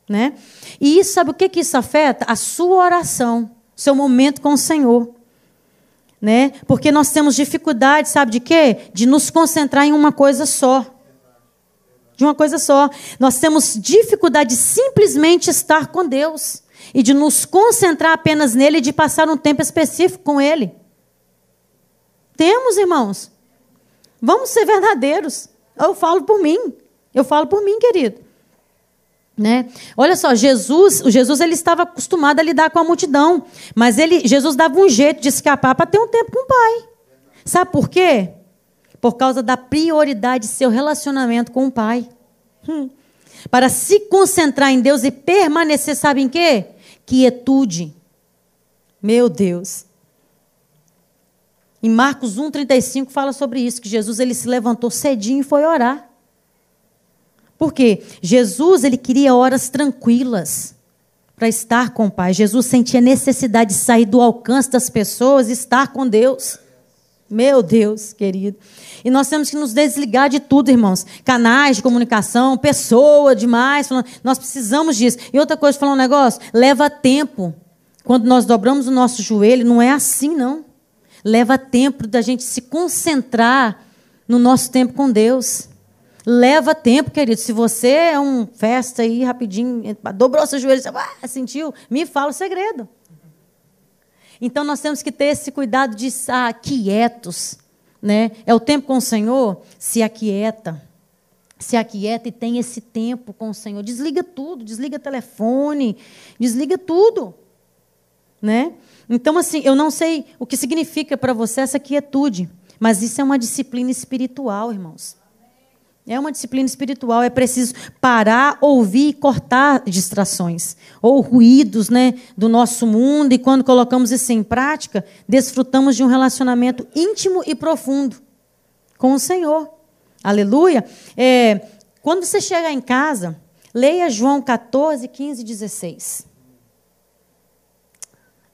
[SPEAKER 1] Né? E isso, sabe o que isso afeta? A sua oração, seu momento com o Senhor. Né? Porque nós temos dificuldade, sabe de quê? De nos concentrar em uma coisa só. De uma coisa só. Nós temos dificuldade de simplesmente estar com Deus. E de nos concentrar apenas nele e de passar um tempo específico com ele. Temos, irmãos. Vamos ser verdadeiros. Eu falo por mim, querido. Né? Olha só, Jesus ele estava acostumado a lidar com a multidão, mas Jesus dava um jeito de escapar para ter um tempo com o Pai. Sabe por quê? Por causa da prioridade de seu relacionamento com o Pai. Para se concentrar em Deus e permanecer, sabe em quê? Quietude. Meu Deus. Em Marcos 1,35 fala sobre isso, que Jesus ele se levantou cedinho e foi orar. Por quê? Jesus ele queria horas tranquilas para estar com o Pai. Jesus sentia necessidade de sair do alcance das pessoas e estar com Deus. Meu Deus, querido. E nós temos que nos desligar de tudo, irmãos. Canais de comunicação, pessoa demais. Nós precisamos disso. E outra coisa, falar um negócio, leva tempo. Quando nós dobramos o nosso joelho, não é assim, não. Leva tempo da gente se concentrar no nosso tempo com Deus. Leva tempo, querido. Se você é um festa aí, rapidinho, dobrou seu joelho, você sentiu, me fala o segredo. Então, nós temos que ter esse cuidado de estar quietos. Né? É o tempo com o Senhor, se aquieta. Se aquieta e tem esse tempo com o Senhor. Desliga tudo, desliga telefone, desliga tudo. Né? Então, assim, eu não sei o que significa para você essa quietude, mas isso é uma disciplina espiritual, irmãos. É uma disciplina espiritual, é preciso parar, ouvir e cortar distrações ou ruídos, né, do nosso mundo, e quando colocamos isso em prática, desfrutamos de um relacionamento íntimo e profundo com o Senhor. Aleluia! Quando você chegar em casa, leia João 14, 15 e 16.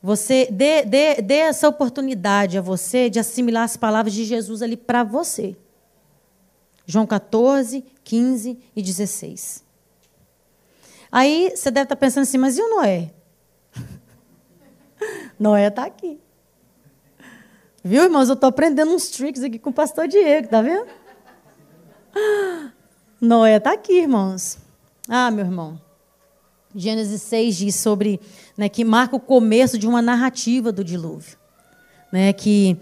[SPEAKER 1] Você dê essa oportunidade a você de assimilar as palavras de Jesus ali para você. João 14, 15 e 16. Aí você deve estar pensando assim, mas e o Noé? Noé está aqui. Viu, irmãos? Eu estou aprendendo uns tricks aqui com o pastor Diego, tá vendo? Noé está aqui, irmãos. Ah, meu irmão. Gênesis 6 diz sobre, né, que marca o começo de uma narrativa do dilúvio. Né, que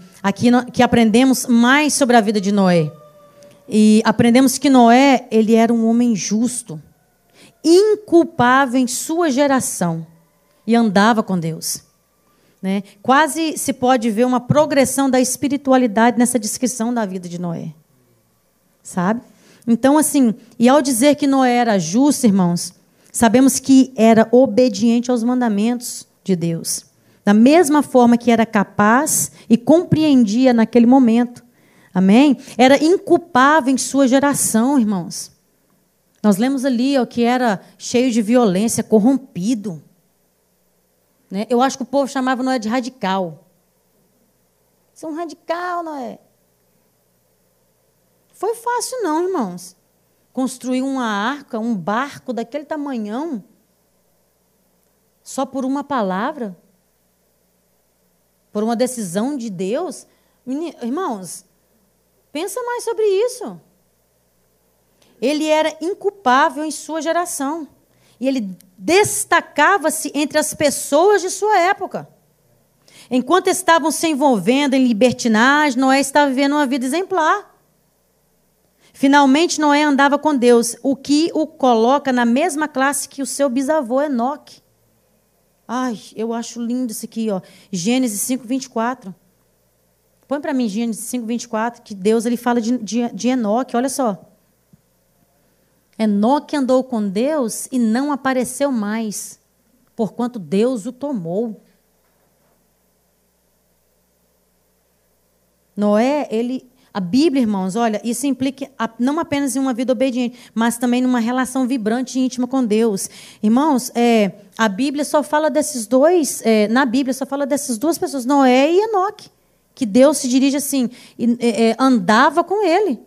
[SPEAKER 1] aprendemos mais sobre a vida de Noé. E aprendemos que Noé, ele era um homem justo, inculpável em sua geração, e andava com Deus. Né? Quase se pode ver uma progressão da espiritualidade nessa descrição da vida de Noé. Sabe? Então, assim, e ao dizer que Noé era justo, irmãos, sabemos que era obediente aos mandamentos de Deus. Da mesma forma que era capaz e compreendia naquele momento. Amém? Era inculpável em sua geração, irmãos. Nós lemos ali que era cheio de violência, corrompido. Né? Eu acho que o povo chamava Noé de radical. Você é um radical, Noé. Foi fácil não, irmãos. Construir uma arca, um barco daquele tamanhão, só por uma palavra, por uma decisão de Deus. Irmãos, pensa mais sobre isso. Ele era inculpável em sua geração. E ele destacava-se entre as pessoas de sua época. Enquanto estavam se envolvendo em libertinagem, Noé estava vivendo uma vida exemplar. Finalmente, Noé andava com Deus, o que o coloca na mesma classe que o seu bisavô Enoque. Ai, eu acho lindo isso aqui, ó. Gênesis 5:24. Põe para mim Gênesis 5:24, que Deus ele fala de Enoque, olha só. Enoque andou com Deus e não apareceu mais, porquanto Deus o tomou. Noé, a Bíblia, irmãos, olha, isso implica não apenas em uma vida obediente, mas também numa relação vibrante e íntima com Deus. Irmãos, a Bíblia só fala desses dois, na Bíblia só fala dessas duas pessoas, Noé e Enoque, que Deus se dirige assim, andava com ele.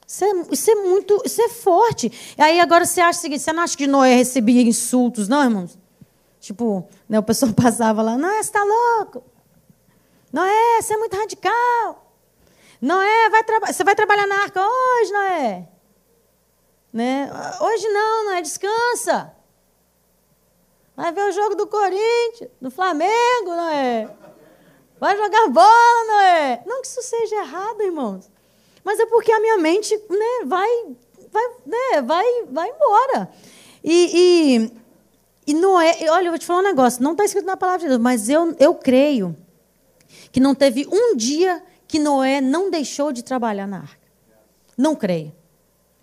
[SPEAKER 1] Isso é forte. E aí agora você acha o seguinte, você não acha que Noé recebia insultos, não, irmãos? Tipo, né, o pessoal passava lá, Noé, você está louco? Noé, você é muito radical. Noé, você vai trabalhar na arca hoje, Noé? Né? Hoje não, Noé, descansa. Vai ver o jogo do Corinthians, do Flamengo, Noé. Vai jogar bola, Noé. Não que isso seja errado, irmãos. Mas é porque a minha mente, né, vai embora. E Noé, olha, eu vou te falar um negócio, não está escrito na palavra de Deus, mas eu creio que não teve um dia que Noé não deixou de trabalhar na arca. Não creio.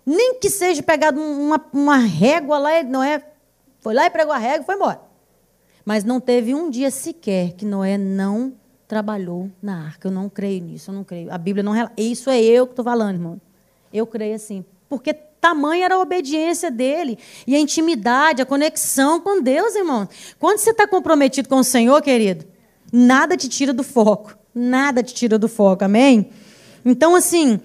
[SPEAKER 1] Nem que seja pegado uma régua lá, Noé foi lá e pregou a régua e foi embora. Mas não teve um dia sequer que Noé não trabalhou na arca. Eu não creio nisso, eu não creio. A Bíblia não relata. Isso é eu que estou falando, irmão. Eu creio assim. Porque tamanha era a obediência dele. E a intimidade, a conexão com Deus, irmão. Quando você está comprometido com o Senhor, querido, nada te tira do foco. Nada te tira do foco, amém? Então, assim,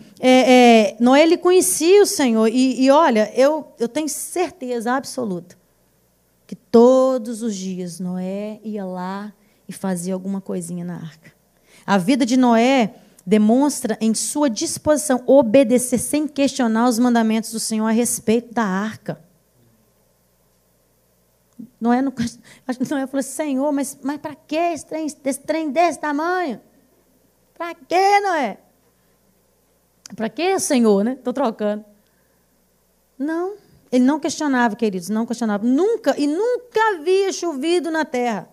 [SPEAKER 1] Noé, ele conhecia o Senhor. E olha, eu tenho certeza absoluta que todos os dias Noé ia lá e fazia alguma coisinha na arca. A vida de Noé demonstra em sua disposição obedecer sem questionar os mandamentos do Senhor a respeito da arca. Noé falou, Senhor, mas para que esse trem desse tamanho? Para que, Noé? Para que, Senhor, né? Estou trocando. Não, ele não questionava, queridos, não questionava. Nunca havia chovido na terra.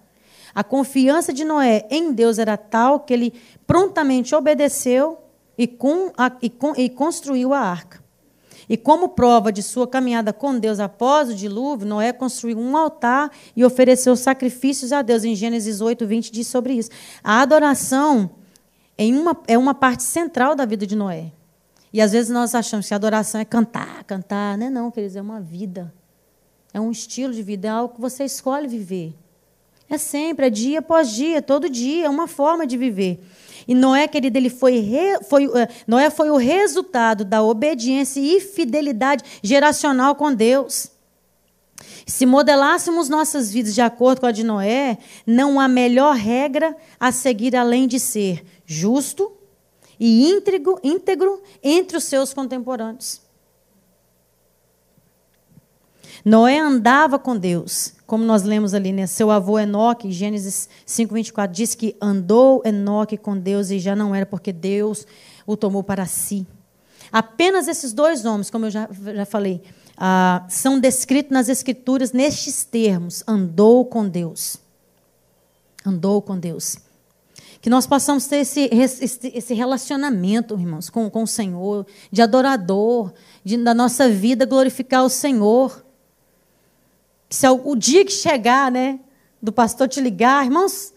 [SPEAKER 1] A confiança de Noé em Deus era tal que ele prontamente obedeceu e construiu a arca. E como prova de sua caminhada com Deus após o dilúvio, Noé construiu um altar e ofereceu sacrifícios a Deus. Em Gênesis 8:20 diz sobre isso. A adoração é uma parte central da vida de Noé. E às vezes nós achamos que a adoração é cantar. Não é não, queridos, é uma vida. É um estilo de vida, é algo que você escolhe viver. É sempre, é dia após dia, todo dia, é uma forma de viver. E Noé, querido, Noé foi o resultado da obediência e fidelidade geracional com Deus. Se modelássemos nossas vidas de acordo com a de Noé, não há melhor regra a seguir além de ser justo e íntegro entre os seus contemporâneos. Noé andava com Deus, como nós lemos ali, né? Seu avô Enoque, Gênesis 5:24, diz que andou Enoque com Deus e já não era, porque Deus o tomou para si. Apenas esses dois homens, como eu já falei, são descritos nas Escrituras nestes termos: andou com Deus. Andou com Deus. Que nós possamos ter esse relacionamento, irmãos, com o Senhor, de adorador, da nossa vida glorificar o Senhor. Se o dia que chegar, né, do pastor te ligar, irmãos,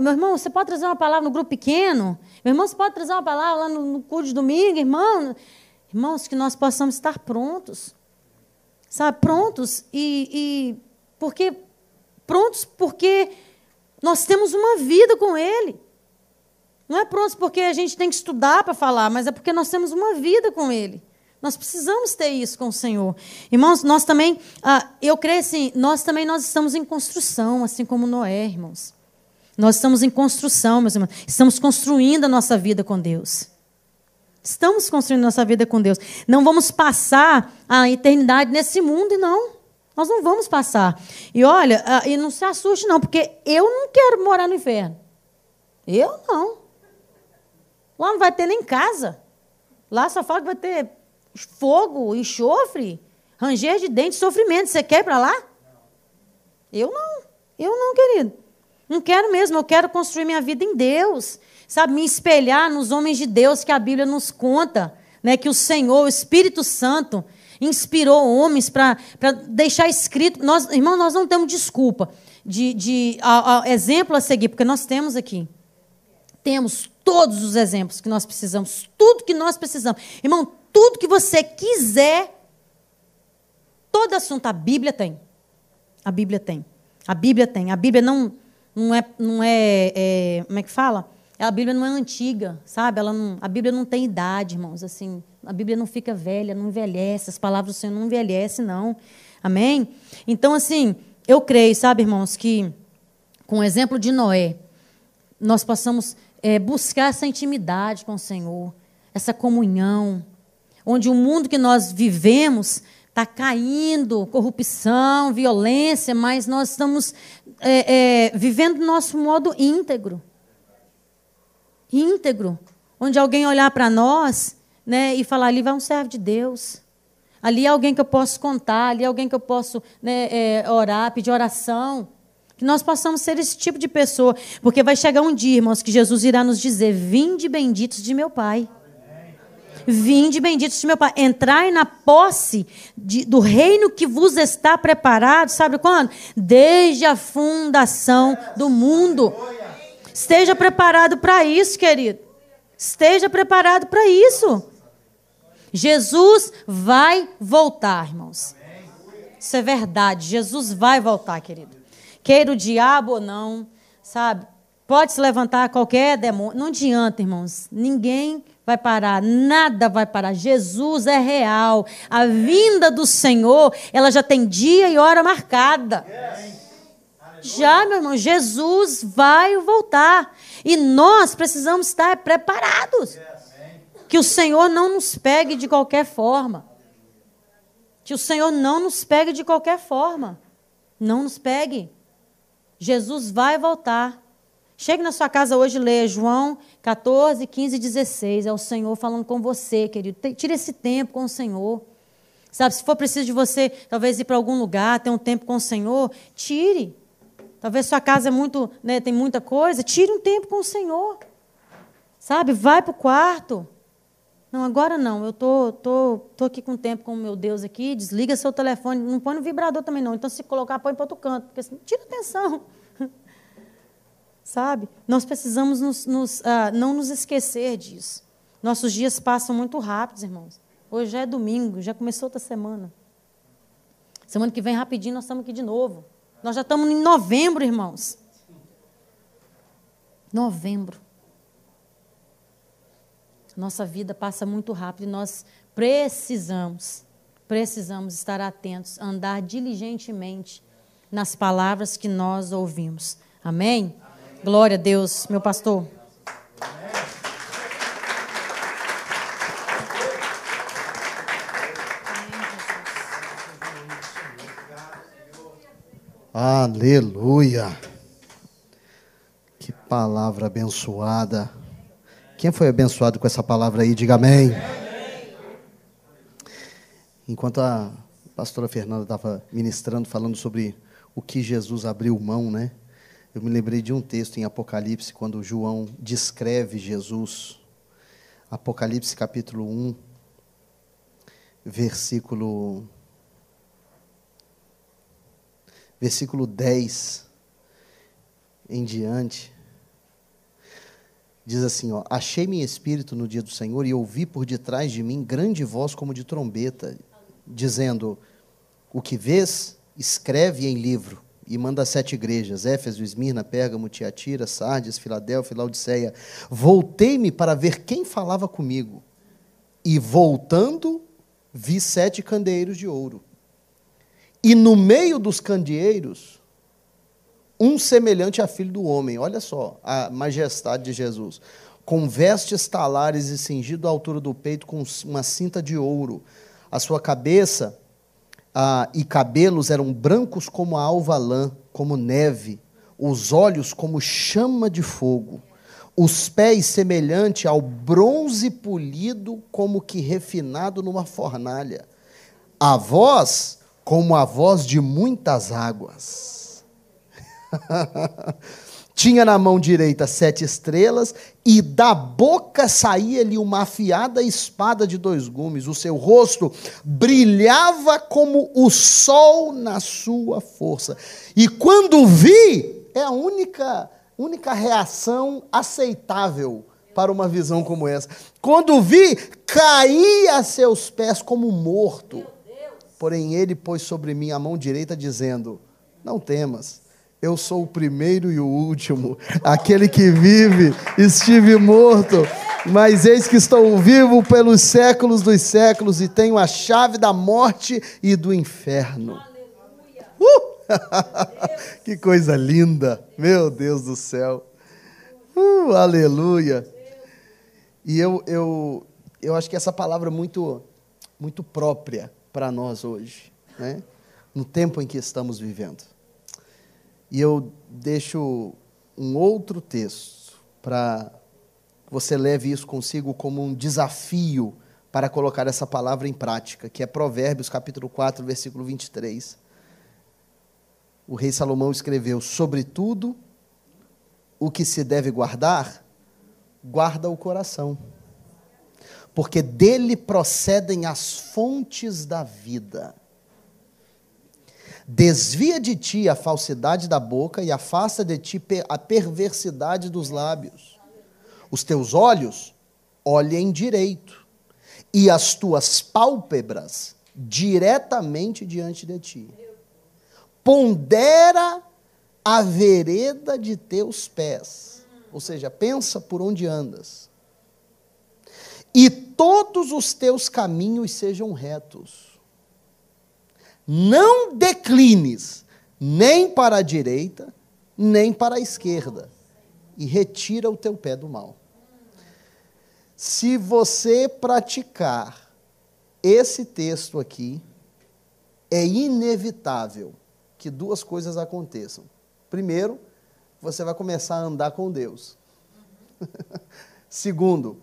[SPEAKER 1] meu irmão, você pode trazer uma palavra no grupo pequeno? Meu irmão, você pode trazer uma palavra lá no culto de domingo, irmão? Irmãos, que nós possamos estar prontos. Sabe, prontos porque nós temos uma vida com Ele. Não é prontos porque a gente tem que estudar para falar, mas é porque nós temos uma vida com Ele. Nós precisamos ter isso com o Senhor. Irmãos, nós também, eu creio assim, nós estamos em construção, assim como Noé, irmãos. Nós estamos em construção, meus irmãos. Estamos construindo a nossa vida com Deus. Estamos construindo a nossa vida com Deus. Não vamos passar a eternidade nesse mundo, não. Nós não vamos passar. E olha, e não se assuste, não, porque eu não quero morar no inferno. Eu não. Lá não vai ter nem casa. Lá só fala que vai ter fogo, enxofre, ranger de dente, sofrimento. Você quer ir para lá? Eu não, querido. Não quero mesmo, eu quero construir minha vida em Deus. Sabe, me espelhar nos homens de Deus que a Bíblia nos conta, né, que o Senhor, o Espírito Santo, inspirou homens para deixar escrito. Irmão, nós não temos desculpa de exemplo a seguir, porque nós temos aqui. Temos todos os exemplos que nós precisamos, tudo que nós precisamos. Irmão, tudo que você quiser, todo assunto, a Bíblia tem. A Bíblia tem. A Bíblia tem. A Bíblia não é como é que fala? A Bíblia não é antiga, sabe? A Bíblia não tem idade, irmãos. Assim, a Bíblia não fica velha, não envelhece. As palavras do Senhor não envelhecem, não. Amém? Então, assim, eu creio, sabe, irmãos, que com o exemplo de Noé, nós possamos buscar essa intimidade com o Senhor, essa comunhão, onde o mundo que nós vivemos está caindo, corrupção, violência, mas nós estamos vivendo do nosso modo íntegro. Íntegro. Onde alguém olhar para nós, né, e falar, ali vai um servo de Deus. Ali é alguém que eu posso contar, ali é alguém que eu posso, né, orar, pedir oração. Que nós possamos ser esse tipo de pessoa. Porque vai chegar um dia, irmãos, que Jesus irá nos dizer, vinde benditos de meu Pai. Vinde benditos de meu Pai. Entrai na posse do reino que vos está preparado, sabe quando? Desde a fundação do mundo. Esteja preparado para isso, querido. Esteja preparado para isso. Jesus vai voltar, irmãos. Isso é verdade. Jesus vai voltar, querido. Queira o diabo ou não, sabe? Pode se levantar qualquer demônio. Não adianta, irmãos. Ninguém vai parar, nada vai parar. Jesus é real. A vinda do Senhor, ela já tem dia e hora marcada. Já, meu irmão, Jesus vai voltar. E nós precisamos estar preparados. Que o Senhor não nos pegue de qualquer forma. Que o Senhor não nos pegue de qualquer forma. Não nos pegue. Jesus vai voltar. Chegue na sua casa hoje e leia João 14, 15 e 16. É o Senhor falando com você, querido. Tire esse tempo com o Senhor. Sabe, se for preciso de você, talvez ir para algum lugar, ter um tempo com o Senhor, tire. Talvez sua casa é muito, né, tem muita coisa, tire um tempo com o Senhor. Sabe, vai para o quarto. Não, agora não, eu tô aqui com tempo com o meu Deus aqui, desliga seu telefone, não põe no vibrador também não, então se colocar, põe para outro canto, porque assim, tira atenção. Sabe? Nós precisamos não nos esquecer disso. Nossos dias passam muito rápidos, irmãos. Hoje já é domingo, já começou outra semana. Semana que vem, rapidinho, nós estamos aqui de novo. Nós já estamos em novembro, irmãos. Novembro. Nossa vida passa muito rápido e nós precisamos estar atentos, andar diligentemente nas palavras que nós ouvimos. Amém? Glória a Deus, meu pastor.
[SPEAKER 2] Aleluia. Que palavra abençoada. Quem foi abençoado com essa palavra aí, diga amém. Enquanto a pastora Fernanda estava ministrando, falando sobre o que Jesus abriu mão, né? Eu me lembrei de um texto em Apocalipse, quando João descreve Jesus. Apocalipse capítulo 1, versículo 10 em diante. Diz assim, ó: achei-me em espírito no dia do Senhor e ouvi por detrás de mim grande voz como de trombeta, dizendo: o que vês, escreve em livro e manda às 7 igrejas, Éfeso, Esmirna, Pérgamo, Tiatira, Sardes, Filadélfia e Laodiceia. Voltei-me para ver quem falava comigo, e voltando, vi 7 candeeiros de ouro. E no meio dos candeeiros, um semelhante a filho do homem. Olha só a majestade de Jesus. Com vestes talares e cingido à altura do peito com uma cinta de ouro. A sua cabeça e cabelos eram brancos como a alva lã, como neve. Os olhos como chama de fogo. Os pés semelhante ao bronze polido, como que refinado numa fornalha. A voz como a voz de muitas águas. Tinha na mão direita 7 estrelas, e da boca saía-lhe uma afiada espada de 2 gumes. O seu rosto brilhava como o sol na sua força. E quando vi, é a única reação aceitável para uma visão como essa. Quando vi, caí a seus pés como morto. Porém ele pôs sobre mim a mão direita, dizendo: não temas, eu sou o primeiro e o último, aquele que vive. Estive morto, mas eis que estou vivo pelos séculos dos séculos, e tenho a chave da morte e do inferno. Que coisa linda, meu Deus do céu. Aleluia. E eu acho que essa palavra é muito própria para nós hoje, né? No tempo em que estamos vivendo. E eu deixo um outro texto para que você leve isso consigo como um desafio para colocar essa palavra em prática, que é Provérbios capítulo 4, versículo 23. O rei Salomão escreveu: sobretudo o que se deve guardar, guarda o coração, porque dele procedem as fontes da vida. Desvia de ti a falsidade da boca e afasta de ti a perversidade dos lábios. Os teus olhos olhem direito, e as tuas pálpebras diretamente diante de ti. Pondera a vereda de teus pés, ou seja, pensa por onde andas. E todos os teus caminhos sejam retos. Não declines nem para a direita, nem para a esquerda, e retira o teu pé do mal. Se você praticar esse texto aqui, é inevitável que 2 coisas aconteçam. Primeiro, você vai começar a andar com Deus. Segundo,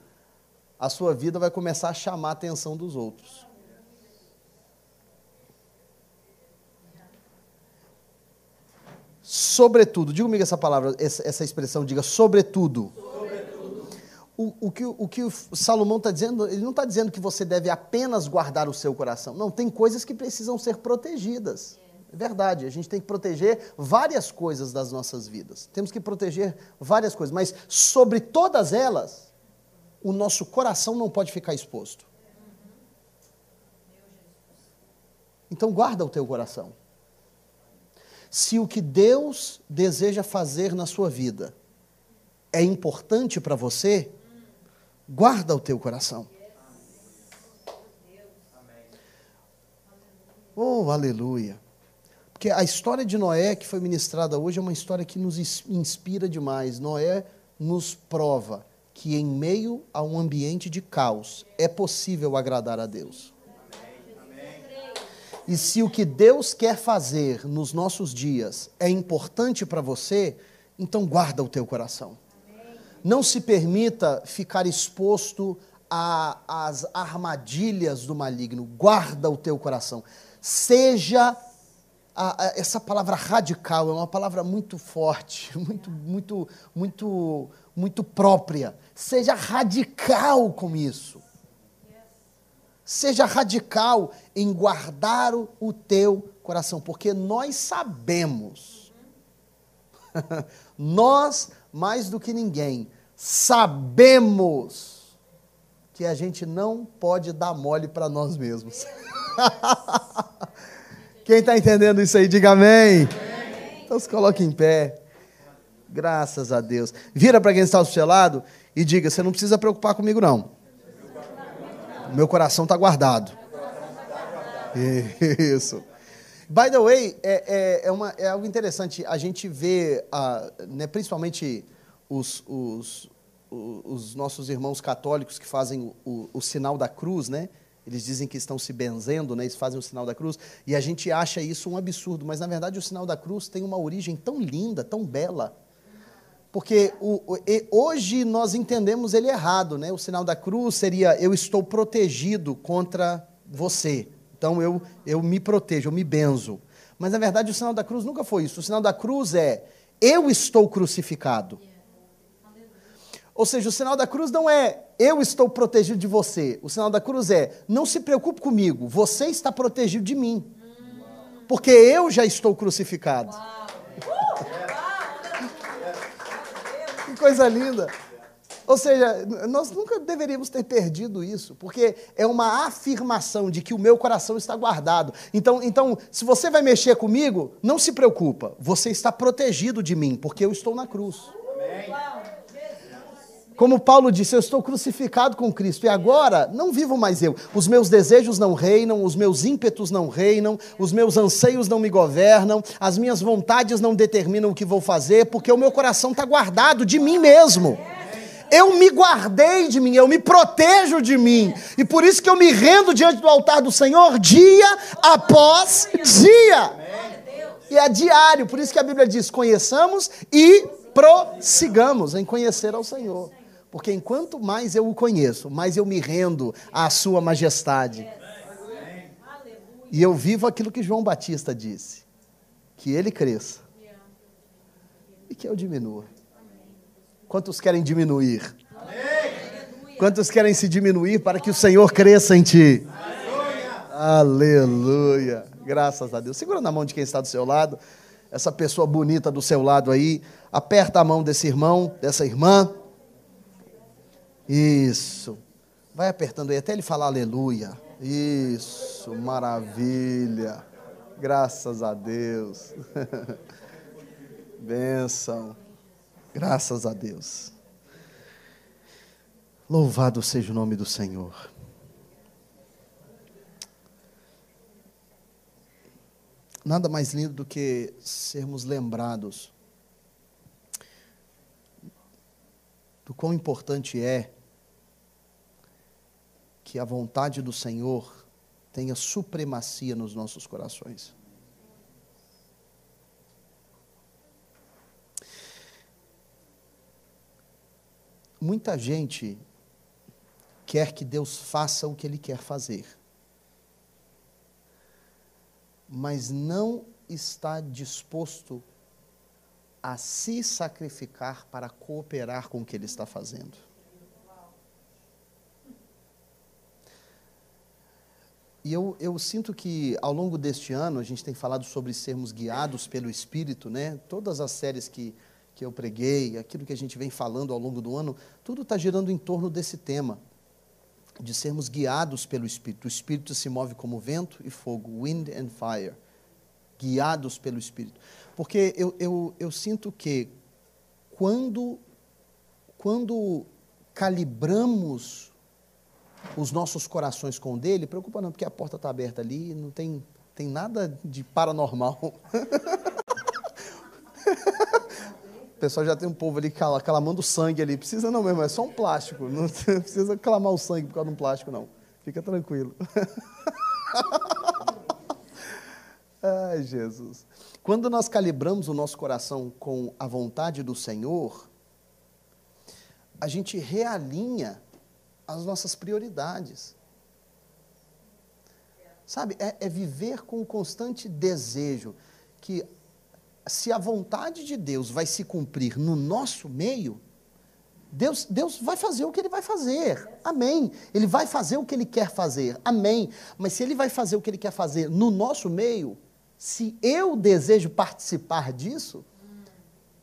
[SPEAKER 2] a sua vida vai começar a chamar a atenção dos outros. Sobretudo, diga comigo essa palavra, essa expressão, diga sobretudo. O que o Salomão está dizendo, ele não está dizendo que você deve apenas guardar o seu coração. Não, tem coisas que precisam ser protegidas. É verdade, a gente tem que proteger várias coisas das nossas vidas. Temos que proteger várias coisas, mas sobre todas elas, o nosso coração não pode ficar exposto. Então guarda o teu coração. Se o que Deus deseja fazer na sua vida é importante para você, guarda o teu coração. Oh, aleluia. Porque a história de Noé que foi ministrada hoje é uma história que nos inspira demais. Noé nos prova que em meio a um ambiente de caos é possível agradar a Deus. E se o que Deus quer fazer nos nossos dias é importante para você, então guarda o teu coração. Não se permita ficar exposto às armadilhas do maligno. Guarda o teu coração. Seja, essa palavra radical é uma palavra muito forte, muito própria. Seja radical com isso. Seja radical em guardar o teu coração, porque nós sabemos, nós, mais do que ninguém, sabemos que a gente não pode dar mole para nós mesmos. Quem está entendendo isso aí, diga amém. Então se coloque em pé. Graças a Deus. Vira para quem está ao seu lado e diga, você não precisa preocupar comigo não. Meu coração está guardado. Isso. By the way, é algo interessante. A gente vê, né, principalmente os nossos irmãos católicos que fazem o sinal da cruz, né? Eles dizem que estão se benzendo, né? Eles fazem o sinal da cruz. E a gente acha isso um absurdo. Mas, na verdade, o sinal da cruz tem uma origem tão linda, tão bela. Porque hoje nós entendemos ele errado, né? O sinal da cruz seria, eu estou protegido contra você. Então, eu me protejo, eu me benzo. Mas, na verdade, o sinal da cruz nunca foi isso. O sinal da cruz é, eu estou crucificado. Ou seja, o sinal da cruz não é, eu estou protegido de você. O sinal da cruz é, não se preocupe comigo, você está protegido de mim. Porque eu já estou crucificado. Que coisa linda. Ou seja, nós nunca deveríamos ter perdido isso, porque é uma afirmação de que o meu coração está guardado. Então, se você vai mexer comigo, não se preocupa, você está protegido de mim, porque eu estou na cruz. Como Paulo disse, eu estou crucificado com Cristo, e agora não vivo mais eu. Os meus desejos não reinam, os meus ímpetos não reinam, os meus anseios não me governam, as minhas vontades não determinam o que vou fazer, porque o meu coração está guardado de mim mesmo. Eu me guardei de mim, eu me protejo de mim, e por isso que eu me rendo diante do altar do Senhor dia após dia. E é diário, por isso que a Bíblia diz, conheçamos e prossigamos em conhecer ao Senhor. Porque enquanto mais eu o conheço, mais eu me rendo à sua majestade. E eu vivo aquilo que João Batista disse, que ele cresça e que eu diminua. Quantos querem diminuir? Quantos querem se diminuir para que o Senhor cresça em ti? Aleluia. Graças a Deus. Segura na mão de quem está do seu lado, essa pessoa bonita do seu lado aí, aperta a mão desse irmão, dessa irmã. Isso. Vai apertando aí até ele falar aleluia. Isso, maravilha. Graças a Deus. Bênção. Graças a Deus. Louvado seja o nome do Senhor. Nada mais lindo do que sermos lembrados do quão importante é que a vontade do Senhor tenha supremacia nos nossos corações. Muita gente quer que Deus faça o que Ele quer fazer, mas não está disposto a se sacrificar para cooperar com o que Ele está fazendo. E eu sinto que ao longo deste ano, a gente tem falado sobre sermos guiados pelo Espírito, né? Todas as séries que eu preguei, aquilo que a gente vem falando ao longo do ano, tudo está girando em torno desse tema, de sermos guiados pelo Espírito. O Espírito se move como vento e fogo, wind and fire, guiados pelo Espírito. Porque eu sinto que quando calibramos os nossos corações com o dele, preocupa não, porque a porta está aberta ali, não tem nada de paranormal. O pessoal já tem um povo ali clamando sangue ali. Precisa não mesmo, é só um plástico. Não precisa clamar o sangue por causa de um plástico, não. Fica tranquilo. Ai, Jesus. Quando nós calibramos o nosso coração com a vontade do Senhor, a gente realinha as nossas prioridades. Sabe, é viver com um constante desejo que, se a vontade de Deus vai se cumprir no nosso meio, Deus vai fazer o que Ele vai fazer, amém. Ele vai fazer o que Ele quer fazer, amém. Mas se Ele vai fazer o que Ele quer fazer no nosso meio, se eu desejo participar disso,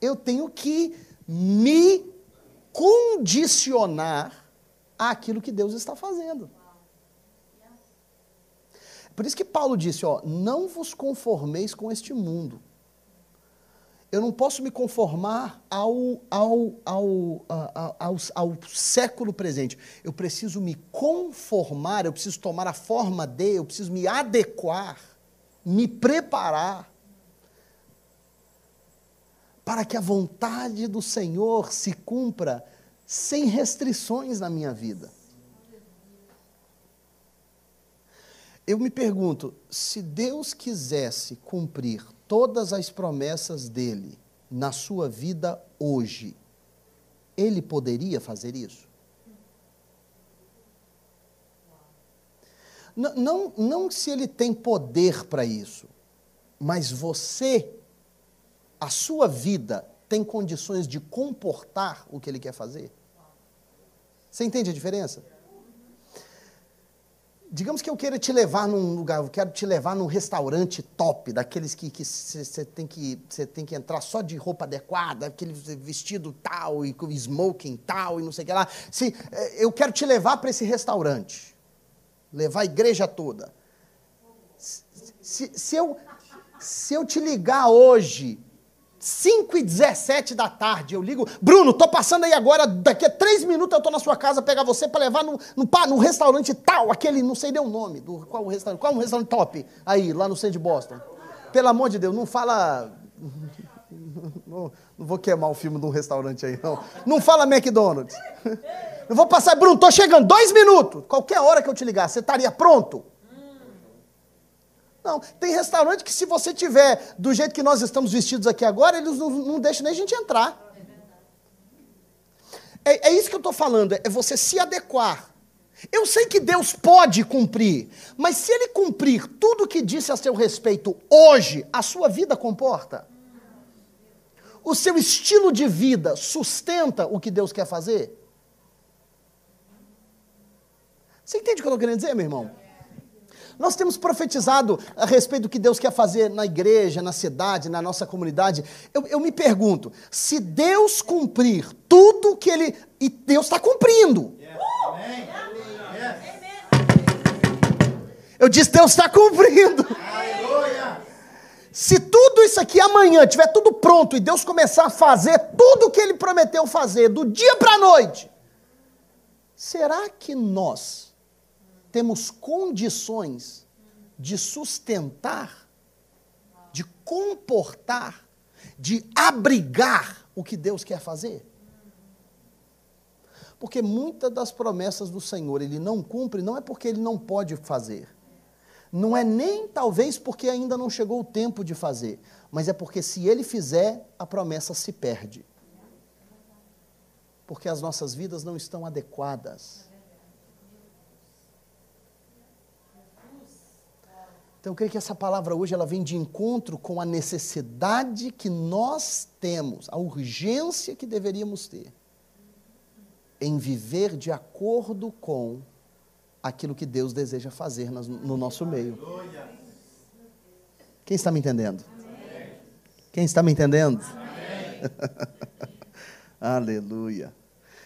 [SPEAKER 2] eu tenho que me condicionar àquilo que Deus está fazendo. Por isso que Paulo disse, não vos conformeis com este mundo. Eu não posso me conformar ao século presente. Eu preciso me conformar, eu preciso tomar a forma eu preciso me adequar, me preparar para que a vontade do Senhor se cumpra sem restrições na minha vida. Eu me pergunto, se Deus quisesse cumprir todas as promessas dele na sua vida hoje, ele poderia fazer isso? Não se ele tem poder para isso, mas você, a sua vida, tem condições de comportar o que ele quer fazer? Você entende a diferença? Digamos que eu queira te levar num lugar, eu quero te levar num restaurante top, daqueles que você tem que entrar só de roupa adequada, aquele vestido tal, e com smoking tal, e não sei o que lá. Eu quero te levar para esse restaurante, levar a igreja toda. Se eu te ligar hoje, 5h17 da tarde, eu ligo, Bruno, estou passando aí agora, daqui a 3 minutos eu estou na sua casa, pegar você para levar no restaurante tal, aquele, não sei nem o nome, qual um restaurante top, aí, lá no centro de Boston. Pelo amor de Deus, não fala, não vou queimar o filme de um restaurante aí, não fala McDonald's. Eu vou passar, Bruno, estou chegando, 2 minutos, qualquer hora que eu te ligar, você estaria pronto? Não, tem restaurante que se você tiver do jeito que nós estamos vestidos aqui agora, eles não deixam nem a gente entrar. É isso que eu estou falando, é você se adequar. Eu sei que Deus pode cumprir, mas se Ele cumprir tudo o que disse a seu respeito hoje, a sua vida comporta? O seu estilo de vida sustenta o que Deus quer fazer? Você entende o que eu estou querendo dizer, meu irmão? Nós temos profetizado a respeito do que Deus quer fazer na igreja, na cidade, na nossa comunidade. Eu me pergunto, se Deus cumprir tudo que Ele... E Deus está cumprindo. Eu disse, Deus está cumprindo. Se tudo isso aqui amanhã tiver tudo pronto e Deus começar a fazer tudo o que Ele prometeu fazer, do dia para a noite, será que nós temos condições de sustentar, de comportar, de abrigar o que Deus quer fazer? Porque muitas das promessas do Senhor Ele não cumpre, não é porque Ele não pode fazer. Não é nem talvez porque ainda não chegou o tempo de fazer, mas é porque se Ele fizer, a promessa se perde. Porque as nossas vidas não estão adequadas. Então, eu creio que essa palavra hoje ela vem de encontro com a necessidade que nós temos, a urgência que deveríamos ter em viver de acordo com aquilo que Deus deseja fazer no nosso meio. Quem está me entendendo? Quem está me entendendo? Aleluia.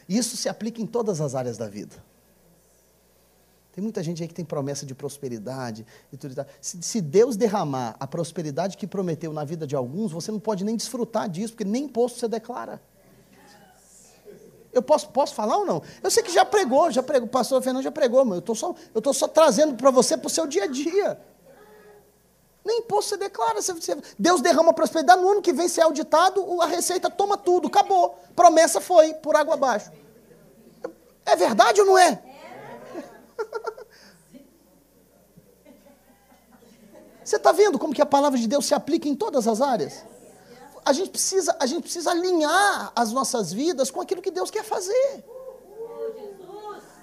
[SPEAKER 2] Isso se aplica em todas as áreas da vida. Tem muita gente aí que tem promessa de prosperidade e tudo e tal. Se Deus derramar a prosperidade que prometeu na vida de alguns, você não pode nem desfrutar disso, porque nem imposto você declara. Eu posso falar ou não? Eu sei que já pregou, o pastor Fernando já pregou, mas eu estou só trazendo para você, para o seu dia a dia. Nem imposto você declara. Deus derrama a prosperidade, no ano que vem, se é auditado, a receita toma tudo, acabou. Promessa foi, por água abaixo. É verdade ou não é? Você está vendo como que a palavra de Deus se aplica em todas as áreas? A gente precisa alinhar as nossas vidas com aquilo que Deus quer fazer.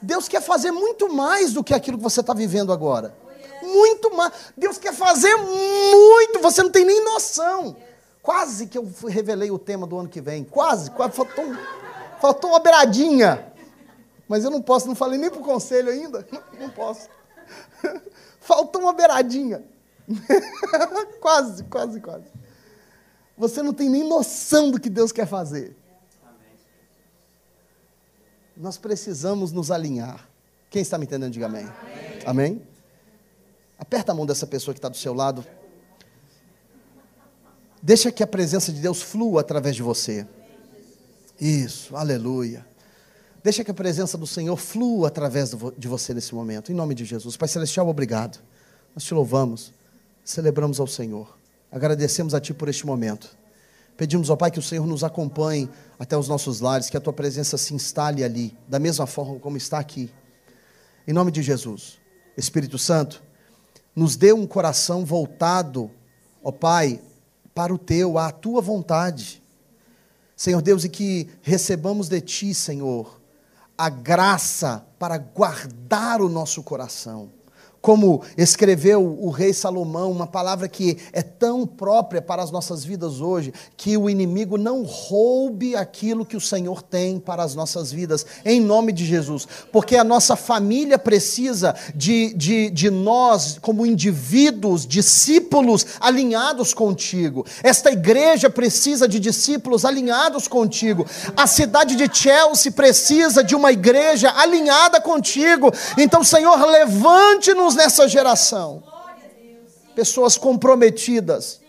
[SPEAKER 2] Deus quer fazer muito mais do que aquilo que você está vivendo agora. Muito mais. Deus quer fazer muito, você não tem nem noção. Quase que eu revelei o tema do ano que vem. Quase faltou uma beiradinha. Mas eu não posso, não falei nem para o conselho ainda. Não posso. Faltou uma beiradinha. Quase. Você não tem nem noção do que Deus quer fazer. Nós precisamos nos alinhar. Quem está me entendendo, diga amém. Amém? Aperta a mão dessa pessoa que está do seu lado. Deixa que a presença de Deus flua através de você. Isso, aleluia. Deixa que a presença do Senhor flua através de você nesse momento. Em nome de Jesus. Pai Celestial, obrigado. Nós te louvamos, celebramos ao Senhor. Agradecemos a Ti por este momento. Pedimos ao Pai que o Senhor nos acompanhe até os nossos lares, que a Tua presença se instale ali, da mesma forma como está aqui. Em nome de Jesus. Espírito Santo, nos dê um coração voltado, ó Pai, para o Teu, à Tua vontade. Senhor Deus, e que recebamos de Ti, Senhor, a graça para guardar o nosso coração. Como escreveu o rei Salomão, uma palavra que é tão própria para as nossas vidas hoje, que o inimigo não roube aquilo que o Senhor tem para as nossas vidas, em nome de Jesus, porque a nossa família precisa de nós, como indivíduos, discípulos alinhados contigo. Esta igreja precisa de discípulos alinhados contigo. A cidade de Chelsea precisa de uma igreja alinhada contigo. Então, Senhor, levante-nos nessa geração, pessoas comprometidas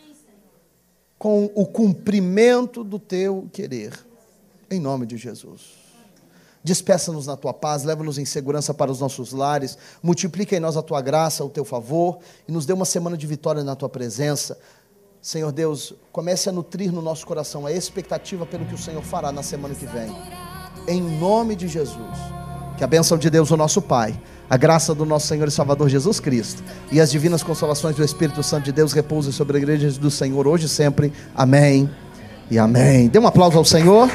[SPEAKER 2] com o cumprimento do Teu querer, em nome de Jesus. Despeça-nos na Tua paz, leva-nos em segurança para os nossos lares, multiplica em nós a Tua graça, o Teu favor, e nos dê uma semana de vitória na Tua presença. Senhor Deus, comece a nutrir no nosso coração a expectativa pelo que o Senhor fará na semana que vem, em nome de Jesus. Que a bênção de Deus, o nosso Pai, a graça do nosso Senhor e Salvador Jesus Cristo e as divinas consolações do Espírito Santo de Deus repousem sobre a igreja do Senhor hoje e sempre. Amém e amém. Dê um aplauso ao Senhor.